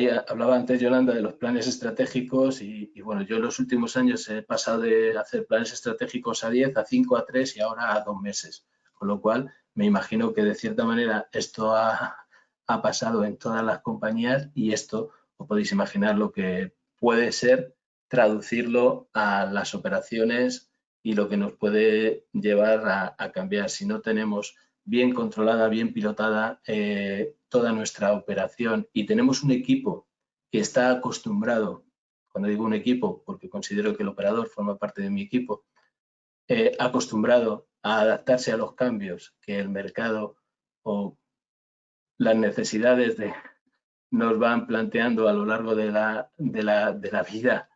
antes Yolanda de los planes estratégicos y bueno, yo en los últimos años he pasado de hacer planes estratégicos a 10, a 5, a 3 y ahora a 2 meses, con lo cual me imagino que de cierta manera esto ha pasado en todas las compañías y esto os podéis imaginar lo que puede ser traducirlo a las operaciones y lo que nos puede llevar a cambiar si no tenemos bien controlada, bien pilotada toda nuestra operación y tenemos un equipo que está acostumbrado, cuando digo un equipo porque considero que el operador forma parte de mi equipo, acostumbrado a adaptarse a los cambios que el mercado o las necesidades nos van planteando a lo largo de la vida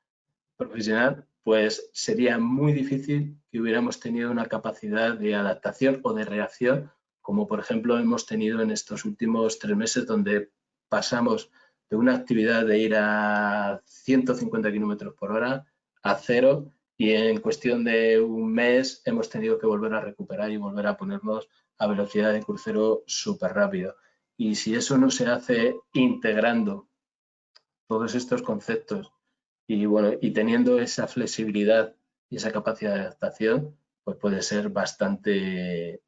profesional, pues sería muy difícil que hubiéramos tenido una capacidad de adaptación o de reacción, como por ejemplo hemos tenido en estos últimos 3 meses, donde pasamos de una actividad de ir a 150 kilómetros por hora a 0 y en cuestión de un mes hemos tenido que volver a recuperar y volver a ponernos a velocidad de crucero súper rápido. Y si eso no se hace integrando todos estos conceptos y bueno, y teniendo esa flexibilidad y esa capacidad de adaptación, pues puede ser bastante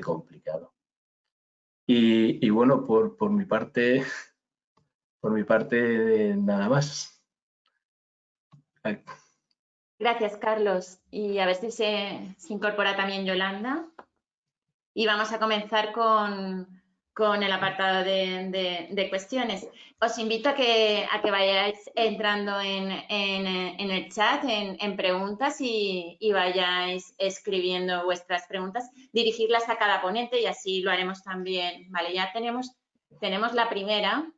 complicado. Y bueno, por mi parte nada más. Gracias, Carlos. Y a ver si se incorpora también Yolanda. Y vamos a comenzar con el apartado de cuestiones. Os invito a que vayáis entrando en el chat, en preguntas y vayáis escribiendo vuestras preguntas, dirigirlas a cada ponente y así lo haremos también. Vale, ya tenemos la primera.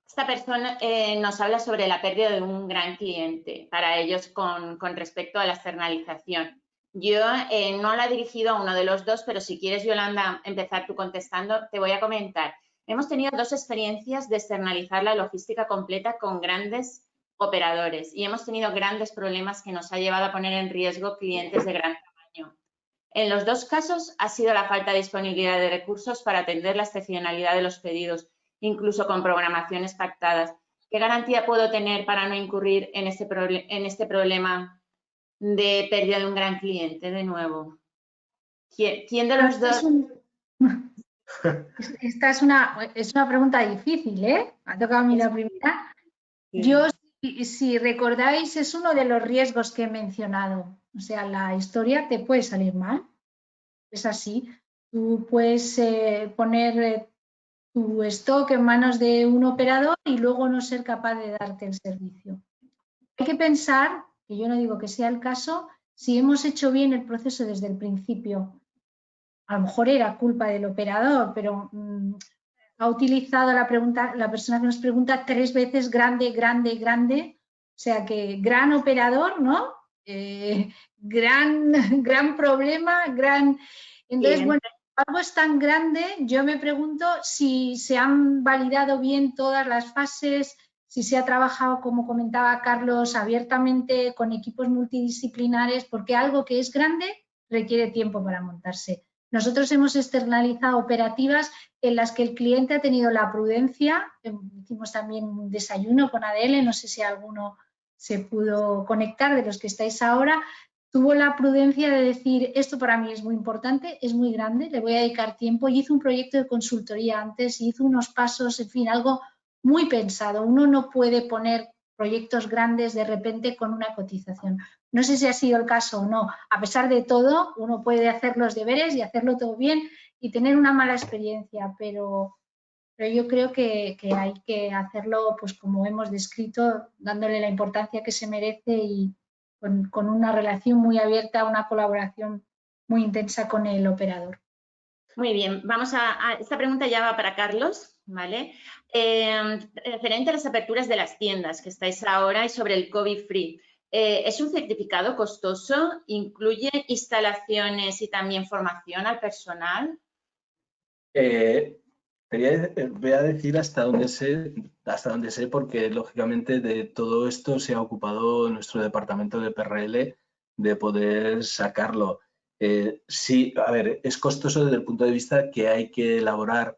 Esta persona nos habla sobre la pérdida de un gran cliente para ellos con respecto a la externalización. Yo no la he dirigido a uno de los dos, pero si quieres, Yolanda, empezar tú contestando, te voy a comentar. Hemos tenido 2 experiencias de externalizar la logística completa con grandes operadores y hemos tenido grandes problemas que nos ha llevado a poner en riesgo clientes de gran tamaño. En los 2 casos ha sido la falta de disponibilidad de recursos para atender la excepcionalidad de los pedidos, incluso con programaciones pactadas. ¿Qué garantía puedo tener para no incurrir en este problema de pérdida de un gran cliente de nuevo? ¿Quién de los dos? Esta es una pregunta difícil, ¿eh? Me ha tocado a mí la primera. Sí. Yo, si recordáis, es uno de los riesgos que he mencionado. O sea, la historia te puede salir mal. Es así. Tú puedes poner tu stock en manos de un operador y luego no ser capaz de darte el servicio. Hay que pensar, que yo no digo que sea el caso, si hemos hecho bien el proceso desde el principio. A lo mejor era culpa del operador, pero ha utilizado la persona que nos pregunta 3 veces grande, grande, grande. O sea que gran operador, ¿no? Gran problema, gran... Entonces, bueno, algo es tan grande, yo me pregunto si se han validado bien todas las fases, si se ha trabajado, como comentaba Carlos, abiertamente con equipos multidisciplinares, porque algo que es grande requiere tiempo para montarse. Nosotros hemos externalizado operativas en las que el cliente ha tenido la prudencia. Hicimos también un desayuno con ADL, no sé si alguno se pudo conectar de los que estáis ahora. Tuvo la prudencia de decir, esto para mí es muy importante, es muy grande, le voy a dedicar tiempo. Y hizo un proyecto de consultoría antes, hizo unos pasos, en fin, algo muy pensado. Uno no puede poner proyectos grandes de repente con una cotización. No sé si ha sido el caso o no. A pesar de todo, uno puede hacer los deberes y hacerlo todo bien y tener una mala experiencia, pero yo creo que hay que hacerlo, pues como hemos descrito, dándole la importancia que se merece y con una relación muy abierta, una colaboración muy intensa con el operador. Muy bien, vamos a esta pregunta ya va para Carlos, ¿vale? Referente a las aperturas de las tiendas que estáis ahora y sobre el COVID free. ¿Es un certificado costoso? ¿Incluye instalaciones y también formación al personal? Voy a decir hasta donde sé, porque lógicamente de todo esto se ha ocupado nuestro departamento de PRL de poder sacarlo. Sí, a ver, es costoso desde el punto de vista que hay que elaborar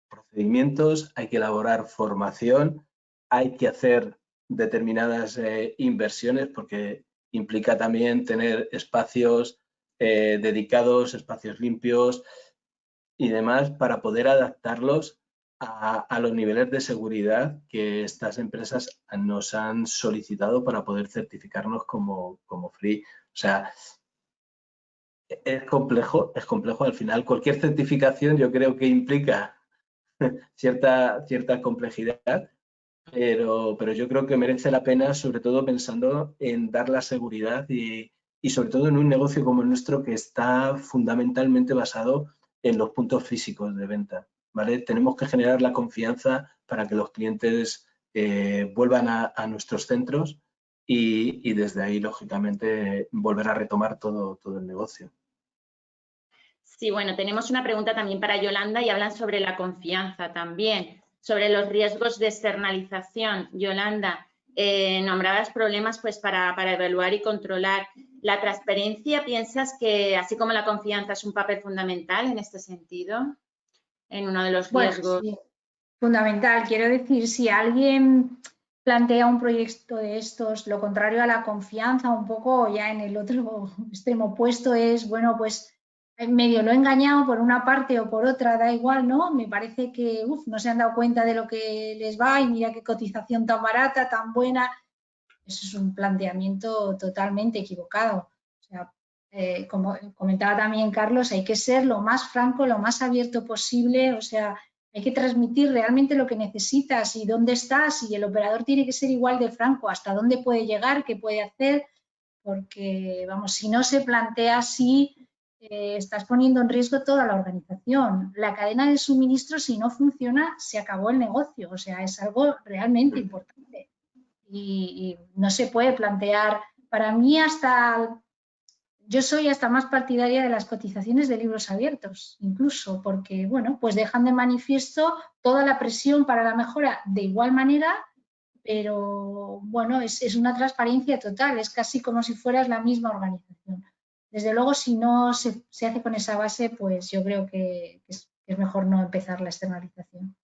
procedimientos, hay que elaborar formación, hay que hacer determinadas inversiones porque implica también tener espacios dedicados, espacios limpios y demás para poder adaptarlos a los niveles de seguridad que estas empresas nos han solicitado para poder certificarnos como free. O sea, es complejo. Al final, cualquier certificación yo creo que implica cierta complejidad, pero yo creo que merece la pena, sobre todo pensando en dar la seguridad y sobre todo en un negocio como el nuestro que está fundamentalmente basado en los puntos físicos de venta, ¿vale? Tenemos que generar la confianza para que los clientes vuelvan a nuestros centros y desde ahí, lógicamente, volver a retomar todo el negocio. Sí, bueno, tenemos una pregunta también para Yolanda y hablan sobre la confianza también, sobre los riesgos de externalización. Yolanda, nombrabas problemas pues para evaluar y controlar. ¿La transparencia piensas que, así como la confianza, es un papel fundamental en este sentido? En uno de los riesgos. Bueno, sí, fundamental. Quiero decir, si alguien plantea un proyecto de estos, lo contrario a la confianza, un poco ya en el otro extremo opuesto es, bueno, pues medio lo he engañado por una parte o por otra, da igual, ¿no? Me parece que no se han dado cuenta de lo que les va y mira qué cotización tan barata, tan buena. Eso es un planteamiento totalmente equivocado. O sea, como comentaba también Carlos, hay que ser lo más franco, lo más abierto posible, o sea, hay que transmitir realmente lo que necesitas y dónde estás, y el operador tiene que ser igual de franco, hasta dónde puede llegar, qué puede hacer, porque, vamos, si no se plantea así, estás poniendo en riesgo toda la organización. La cadena de suministro, si no funciona, se acabó el negocio, o sea, es algo realmente importante. Y no se puede plantear, para mí yo soy hasta más partidaria de las cotizaciones de libros abiertos, incluso, porque, bueno, pues dejan de manifiesto toda la presión para la mejora de igual manera, pero, bueno, es una transparencia total, es casi como si fueras la misma organización. Desde luego, si no se hace con esa base, pues yo creo que es mejor no empezar la externalización.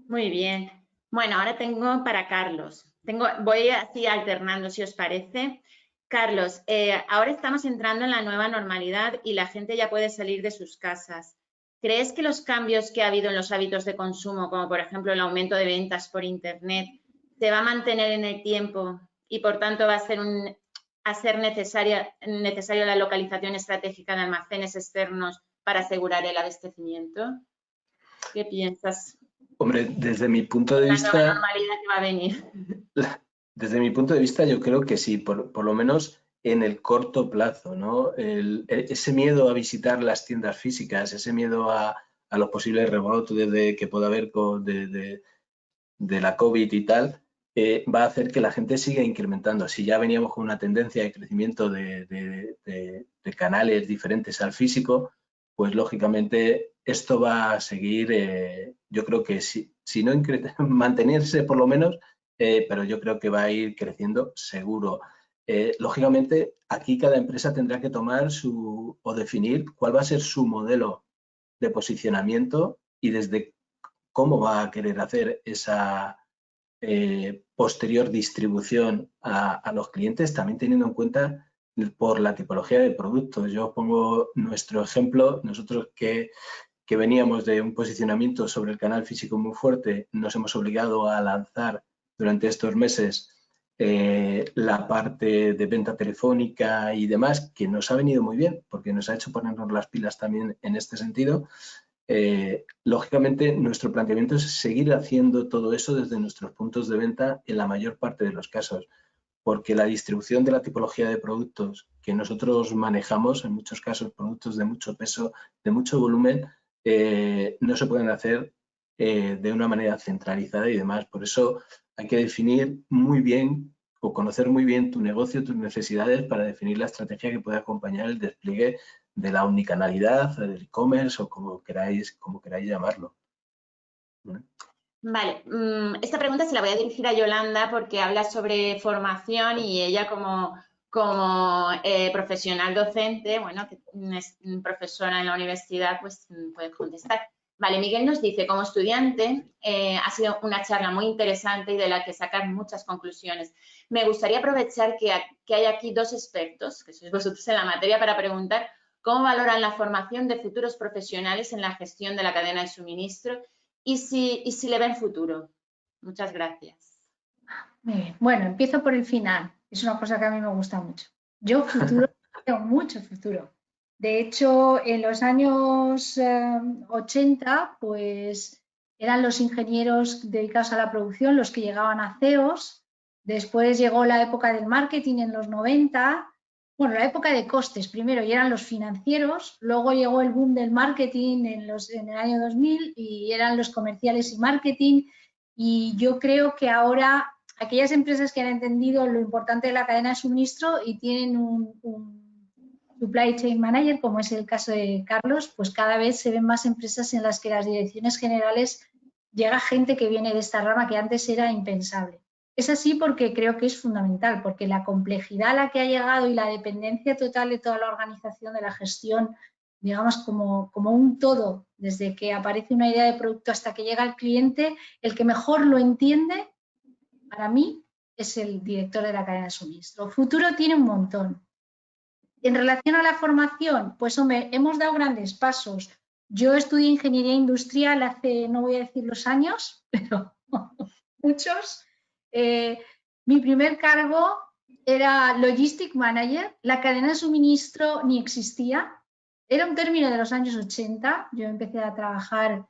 Muy bien. Bueno, ahora tengo para Carlos. Voy así alternando, si os parece. Carlos, ahora estamos entrando en la nueva normalidad y la gente ya puede salir de sus casas. ¿Crees que los cambios que ha habido en los hábitos de consumo, como por ejemplo el aumento de ventas por Internet, se va a mantener en el tiempo y por tanto va a ser necesario la localización estratégica de almacenes externos para asegurar el abastecimiento? ¿Qué piensas? Hombre, desde mi punto de vista... La nueva normalidad que va a venir. Desde mi punto de vista, yo creo que sí, por lo menos en el corto plazo, ¿no? Ese miedo a visitar las tiendas físicas, ese miedo a los posibles rebrotes que pueda haber de la COVID y tal, va a hacer que la gente siga incrementando. Si ya veníamos con una tendencia de crecimiento de canales diferentes al físico, pues lógicamente esto va a seguir, yo creo que si no mantenerse por lo menos, pero yo creo que va a ir creciendo seguro. Lógicamente, aquí cada empresa tendrá que tomar o definir cuál va a ser su modelo de posicionamiento y desde cómo va a querer hacer esa posterior distribución a los clientes, también teniendo en cuenta por la tipología de productos. Yo os pongo nuestro ejemplo, nosotros que veníamos de un posicionamiento sobre el canal físico muy fuerte, nos hemos obligado a lanzar durante estos meses la parte de venta telefónica y demás, que nos ha venido muy bien, porque nos ha hecho ponernos las pilas también en este sentido. Lógicamente, nuestro planteamiento es seguir haciendo todo eso desde nuestros puntos de venta en la mayor parte de los casos, porque la distribución de la tipología de productos que nosotros manejamos, en muchos casos productos de mucho peso, de mucho volumen, no se pueden hacer de una manera centralizada y demás. Por eso hay que definir muy bien o conocer muy bien tu negocio, tus necesidades para definir la estrategia que puede acompañar el despliegue de la omnicanalidad, del e-commerce o como queráis llamarlo. Vale, esta pregunta se la voy a dirigir a Yolanda porque habla sobre formación y ella como profesional docente, bueno, que es profesora en la universidad, pues puede contestar. Vale, Miguel nos dice, como estudiante, ha sido una charla muy interesante y de la que sacar muchas conclusiones. Me gustaría aprovechar que hay aquí dos expertos, que sois vosotros en la materia, para preguntar cómo valoran la formación de futuros profesionales en la gestión de la cadena de suministro y si le ven futuro. Muchas gracias. Muy bien. Bueno, empiezo por el final. Es una cosa que a mí me gusta mucho. Yo futuro, tengo mucho futuro. De hecho, en los años 80, pues eran los ingenieros dedicados a la producción los que llegaban a CEOs. Después llegó la época del marketing en los 90. Bueno, la época de costes primero y eran los financieros. Luego llegó el boom del marketing en el año 2000 y eran los comerciales y marketing. Y yo creo que ahora aquellas empresas que han entendido lo importante de la cadena de suministro y tienen un supply chain manager, como es el caso de Carlos, pues cada vez se ven más empresas en las que las direcciones generales llega gente que viene de esta rama que antes era impensable. Es así porque creo que es fundamental, porque la complejidad a la que ha llegado y la dependencia total de toda la organización de la gestión, digamos como un todo, desde que aparece una idea de producto hasta que llega al cliente, el que mejor lo entiende para mí es el director de la cadena de suministro. Futuro tiene un montón. En relación a la formación, pues hombre, hemos dado grandes pasos. Yo estudié ingeniería industrial hace, no voy a decir los años, pero muchos. Mi primer cargo era Logistic Manager. La cadena de suministro ni existía. Era un término de los años 80. Yo empecé a trabajar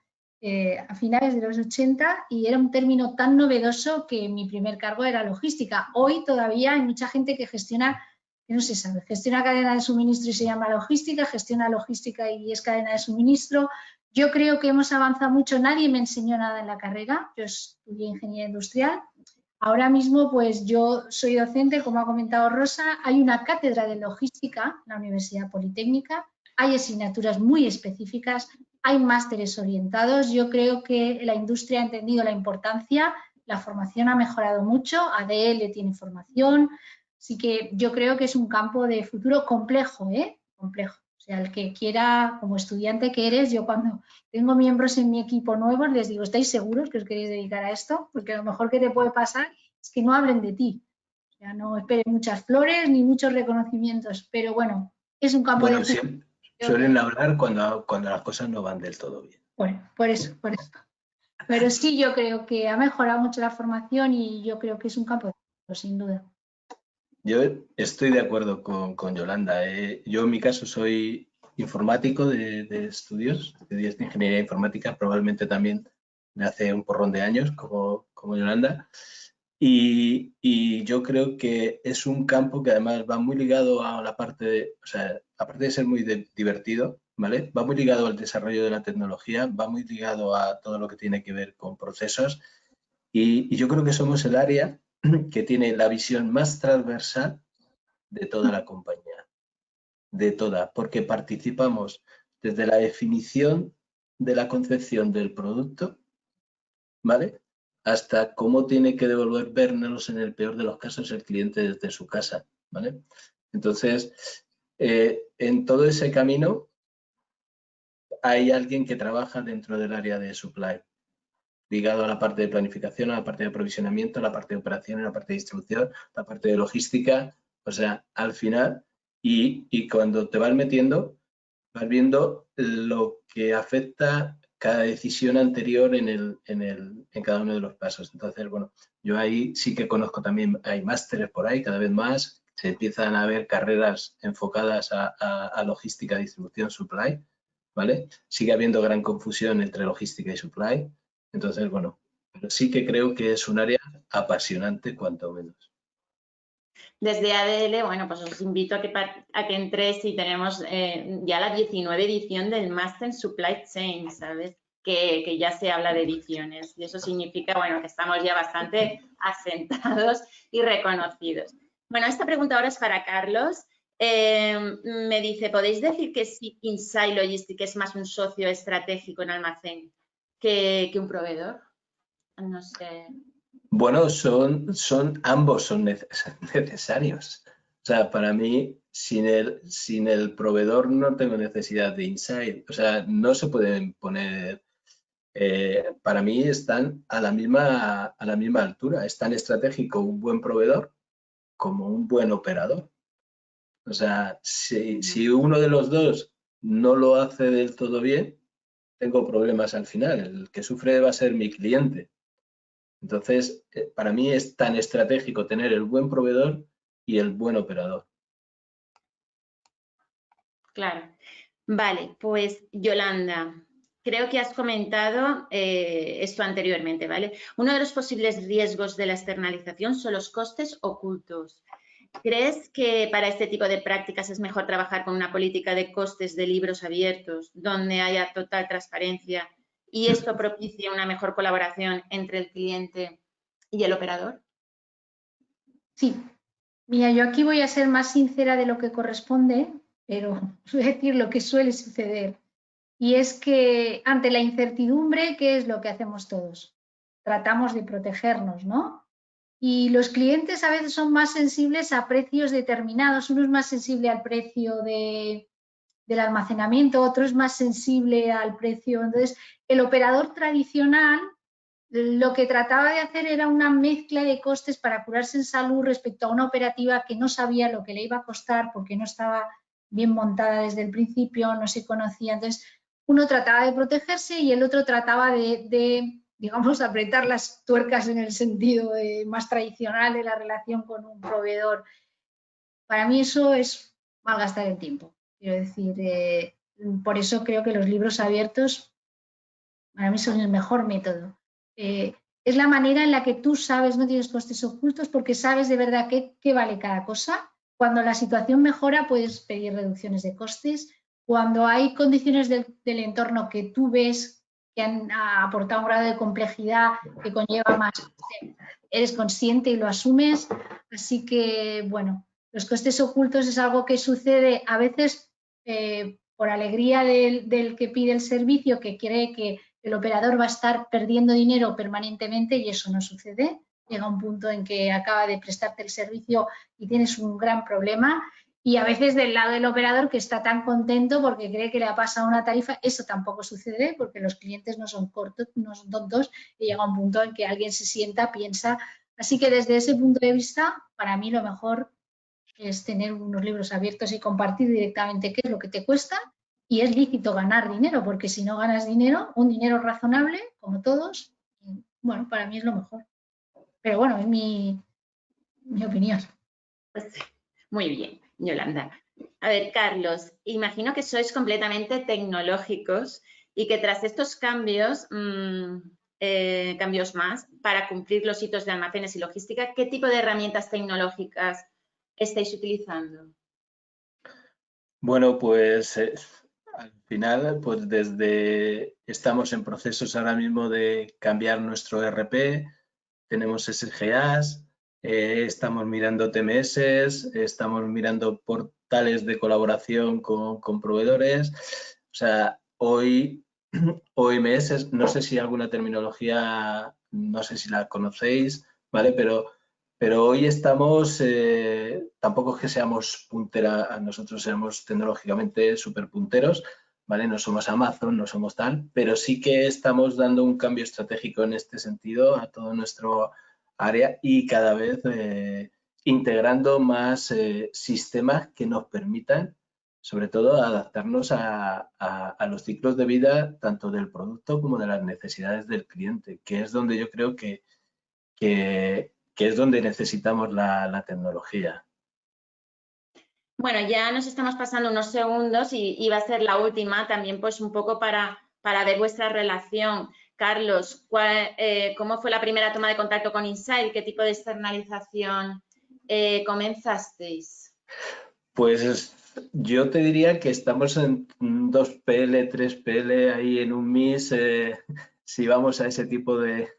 a finales de los 80 y era un término tan novedoso que mi primer cargo era logística. Hoy todavía hay mucha gente que gestiona, que no se sabe, gestiona cadena de suministro y se llama logística, gestiona logística y es cadena de suministro. Yo creo que hemos avanzado mucho, nadie me enseñó nada en la carrera, yo estudié ingeniería industrial. Ahora mismo pues yo soy docente, como ha comentado Rosa, hay una cátedra de logística en la Universidad Politécnica, hay asignaturas muy específicas, hay másteres orientados. Yo creo que la industria ha entendido la importancia, la formación ha mejorado mucho, ADL tiene formación, así que yo creo que es un campo de futuro complejo, complejo. O sea, el que quiera, como estudiante que eres, yo cuando tengo miembros en mi equipo nuevos les digo, ¿estáis seguros que os queréis dedicar a esto? Porque lo mejor que te puede pasar es que no hablen de ti. O sea, no esperen muchas flores ni muchos reconocimientos, pero bueno, es un campo Bueno, de... suelen hablar cuando las cosas no van del todo bien. Bueno, por eso. Pero sí, yo creo que ha mejorado mucho la formación y yo creo que es un campo de futuro, sin duda. Yo estoy de acuerdo con Yolanda. Yo en mi caso soy informático de estudios de ingeniería informática, probablemente también de hace un porrón de años, como Yolanda. Y yo creo que es un campo que además va muy ligado a la parte de, o sea, aparte de ser muy divertido, ¿vale? Va muy ligado al desarrollo de la tecnología, va muy ligado a todo lo que tiene que ver con procesos. Y yo creo que somos el área que tiene la visión más transversal de toda la compañía, de toda, porque participamos desde la definición de la concepción del producto, ¿vale? Hasta cómo tiene que devolvernos en el peor de los casos el cliente desde su casa, ¿vale? Entonces, en todo ese camino hay alguien que trabaja dentro del área de supply, ligado a la parte de planificación, a la parte de aprovisionamiento, a la parte de operación, a la parte de distribución, a la parte de logística. O sea, al final, y cuando te vas metiendo, vas viendo lo que afecta cada decisión anterior en cada uno de los pasos. Entonces, bueno, yo ahí sí que conozco también, hay másteres por ahí cada vez más, se empiezan a ver carreras enfocadas a logística, distribución, supply, ¿vale? Sigue habiendo gran confusión entre logística y supply. Entonces, bueno, pero sí que creo que es un área apasionante, cuanto menos. Desde ADL, bueno, pues os invito a que entréis y tenemos ya la 19 edición del Master en Supply Chain, ¿sabes? Que ya se habla de ediciones y eso significa, bueno, que estamos ya bastante asentados y reconocidos. Bueno, esta pregunta ahora es para Carlos. Me dice, ¿podéis decir que si Insight Logistics es más un socio estratégico en almacén que un proveedor? No sé. Bueno, ambos son necesarios. O sea, para mí, sin el proveedor no tengo necesidad de Insight. O sea, no se pueden poner, para mí están a la misma altura. Es tan estratégico un buen proveedor como un buen operador. O sea, si uno de los dos no lo hace del todo bien, tengo problemas al final. El que sufre va a ser mi cliente. Entonces, para mí es tan estratégico tener el buen proveedor y el buen operador. Claro. Vale, pues Yolanda, creo que has comentado esto anteriormente, ¿vale? Uno de los posibles riesgos de la externalización son los costes ocultos. ¿Crees que para este tipo de prácticas es mejor trabajar con una política de costes de libros abiertos, donde haya total transparencia y esto propicie una mejor colaboración entre el cliente y el operador? Sí, mira, yo aquí voy a ser más sincera de lo que corresponde, pero voy a decir lo que suele suceder. Y es que ante la incertidumbre, ¿qué es lo que hacemos todos? Tratamos de protegernos, ¿no? Y los clientes a veces son más sensibles a precios determinados. Uno es más sensible al precio del almacenamiento, otro es más sensible al precio. Entonces, el operador tradicional lo que trataba de hacer era una mezcla de costes para curarse en salud respecto a una operativa que no sabía lo que le iba a costar porque no estaba bien montada desde el principio, no se conocía. Entonces, uno trataba de protegerse y el otro trataba de digamos, apretar las tuercas en el sentido más tradicional de la relación con un proveedor. Para mí eso es malgastar el tiempo. Quiero decir, por eso creo que los libros abiertos para mí son el mejor método. Es la manera en la que tú sabes, no tienes costes ocultos porque sabes de verdad qué vale cada cosa. Cuando la situación mejora puedes pedir reducciones de costes. Cuando hay condiciones del entorno que tú ves que han aportado un grado de complejidad que conlleva más, eres consciente y lo asumes. Así que, bueno, los costes ocultos es algo que sucede a veces por alegría del que pide el servicio, que cree que el operador va a estar perdiendo dinero permanentemente y eso no sucede. Llega un punto en que acaba de prestarte el servicio y tienes un gran problema. Y a veces del lado del operador que está tan contento porque cree que le ha pasado una tarifa, eso tampoco sucede porque los clientes no son cortos, no son tontos y llega un punto en que alguien se sienta, piensa, Así que desde ese punto de vista, para mí lo mejor es tener unos libros abiertos y compartir directamente qué es lo que te cuesta, y es lícito ganar dinero, porque si no ganas dinero, un dinero razonable, como todos, bueno, para mí es lo mejor. Pero bueno, es mi opinión. Pues, muy bien, Yolanda. A ver, Carlos, imagino que sois completamente tecnológicos y que tras estos cambios, cambios más, para cumplir los hitos de almacenes y logística, ¿qué tipo de herramientas tecnológicas estáis utilizando? Bueno, pues al final, pues estamos en procesos ahora mismo de cambiar nuestro ERP, tenemos SGAs, estamos mirando TMS, estamos mirando portales de colaboración con proveedores. O sea, hoy OMS, no sé si alguna terminología, no sé si la conocéis, ¿vale? Pero hoy estamos, tampoco es que seamos puntera, nosotros seamos tecnológicamente súper punteros, ¿vale? No somos Amazon, no somos tal, pero sí que estamos dando un cambio estratégico en este sentido a todo nuestro área y cada vez integrando más sistemas que nos permitan, sobre todo, adaptarnos a los ciclos de vida tanto del producto como de las necesidades del cliente, que es donde yo creo que es donde necesitamos la tecnología. Bueno, ya nos estamos pasando unos segundos y va a ser la última también, pues un poco para ver vuestra relación. Carlos, ¿cómo fue la primera toma de contacto con Insight? ¿Qué tipo de externalización comenzasteis? Pues yo te diría que estamos en 2PL, 3PL, ahí en un MIS, si vamos a ese tipo de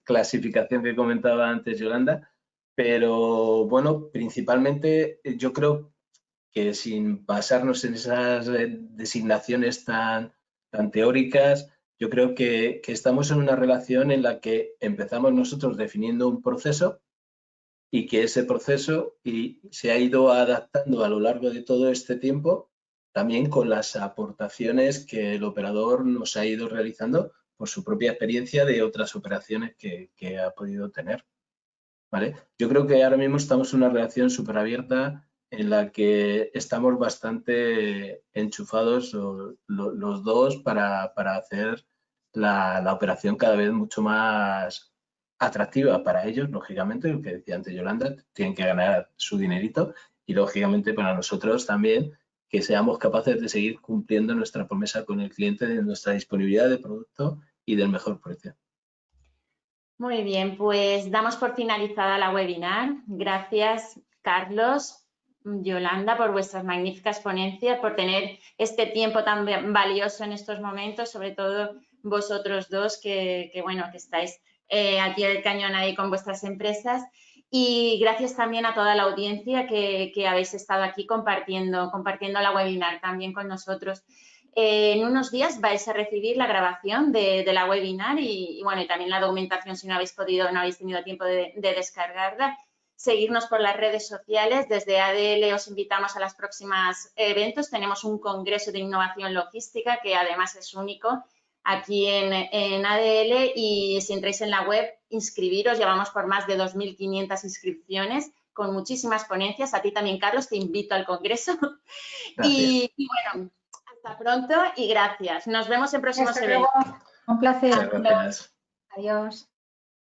clasificación que comentaba antes Yolanda. Pero bueno, principalmente yo creo que sin basarnos en esas designaciones tan teóricas, yo creo que estamos en una relación en la que empezamos nosotros definiendo un proceso y que ese proceso se ha ido adaptando a lo largo de todo este tiempo, también con las aportaciones que el operador nos ha ido realizando por su propia experiencia de otras operaciones que ha podido tener. ¿Vale? Yo creo que ahora mismo estamos en una relación súper abierta en la que estamos bastante enchufados los dos para hacer la operación cada vez mucho más atractiva para ellos, lógicamente, lo que decía antes Yolanda, tienen que ganar su dinerito y lógicamente para nosotros también que seamos capaces de seguir cumpliendo nuestra promesa con el cliente de nuestra disponibilidad de producto y del mejor precio. Muy bien, pues damos por finalizada la webinar. Gracias, Carlos, Yolanda, por vuestras magníficas ponencias, por tener este tiempo tan valioso en estos momentos, sobre todo vosotros dos que estáis al pie del cañón ahí con vuestras empresas. Y gracias también a toda la audiencia que habéis estado aquí compartiendo la webinar también con nosotros. En unos días vais a recibir la grabación de la webinar y bueno, y también la documentación si no habéis tenido tiempo de descargarla. Seguirnos por las redes sociales. Desde ADL os invitamos a los próximos eventos. Tenemos un congreso de innovación logística que además es único aquí en ADL y si entráis en la web, inscribiros. Llevamos por más de 2.500 inscripciones con muchísimas ponencias. A ti también, Carlos, te invito al congreso. Y bueno, hasta pronto y gracias. Nos vemos en próximos eventos. Un placer. Muchas gracias. Adiós.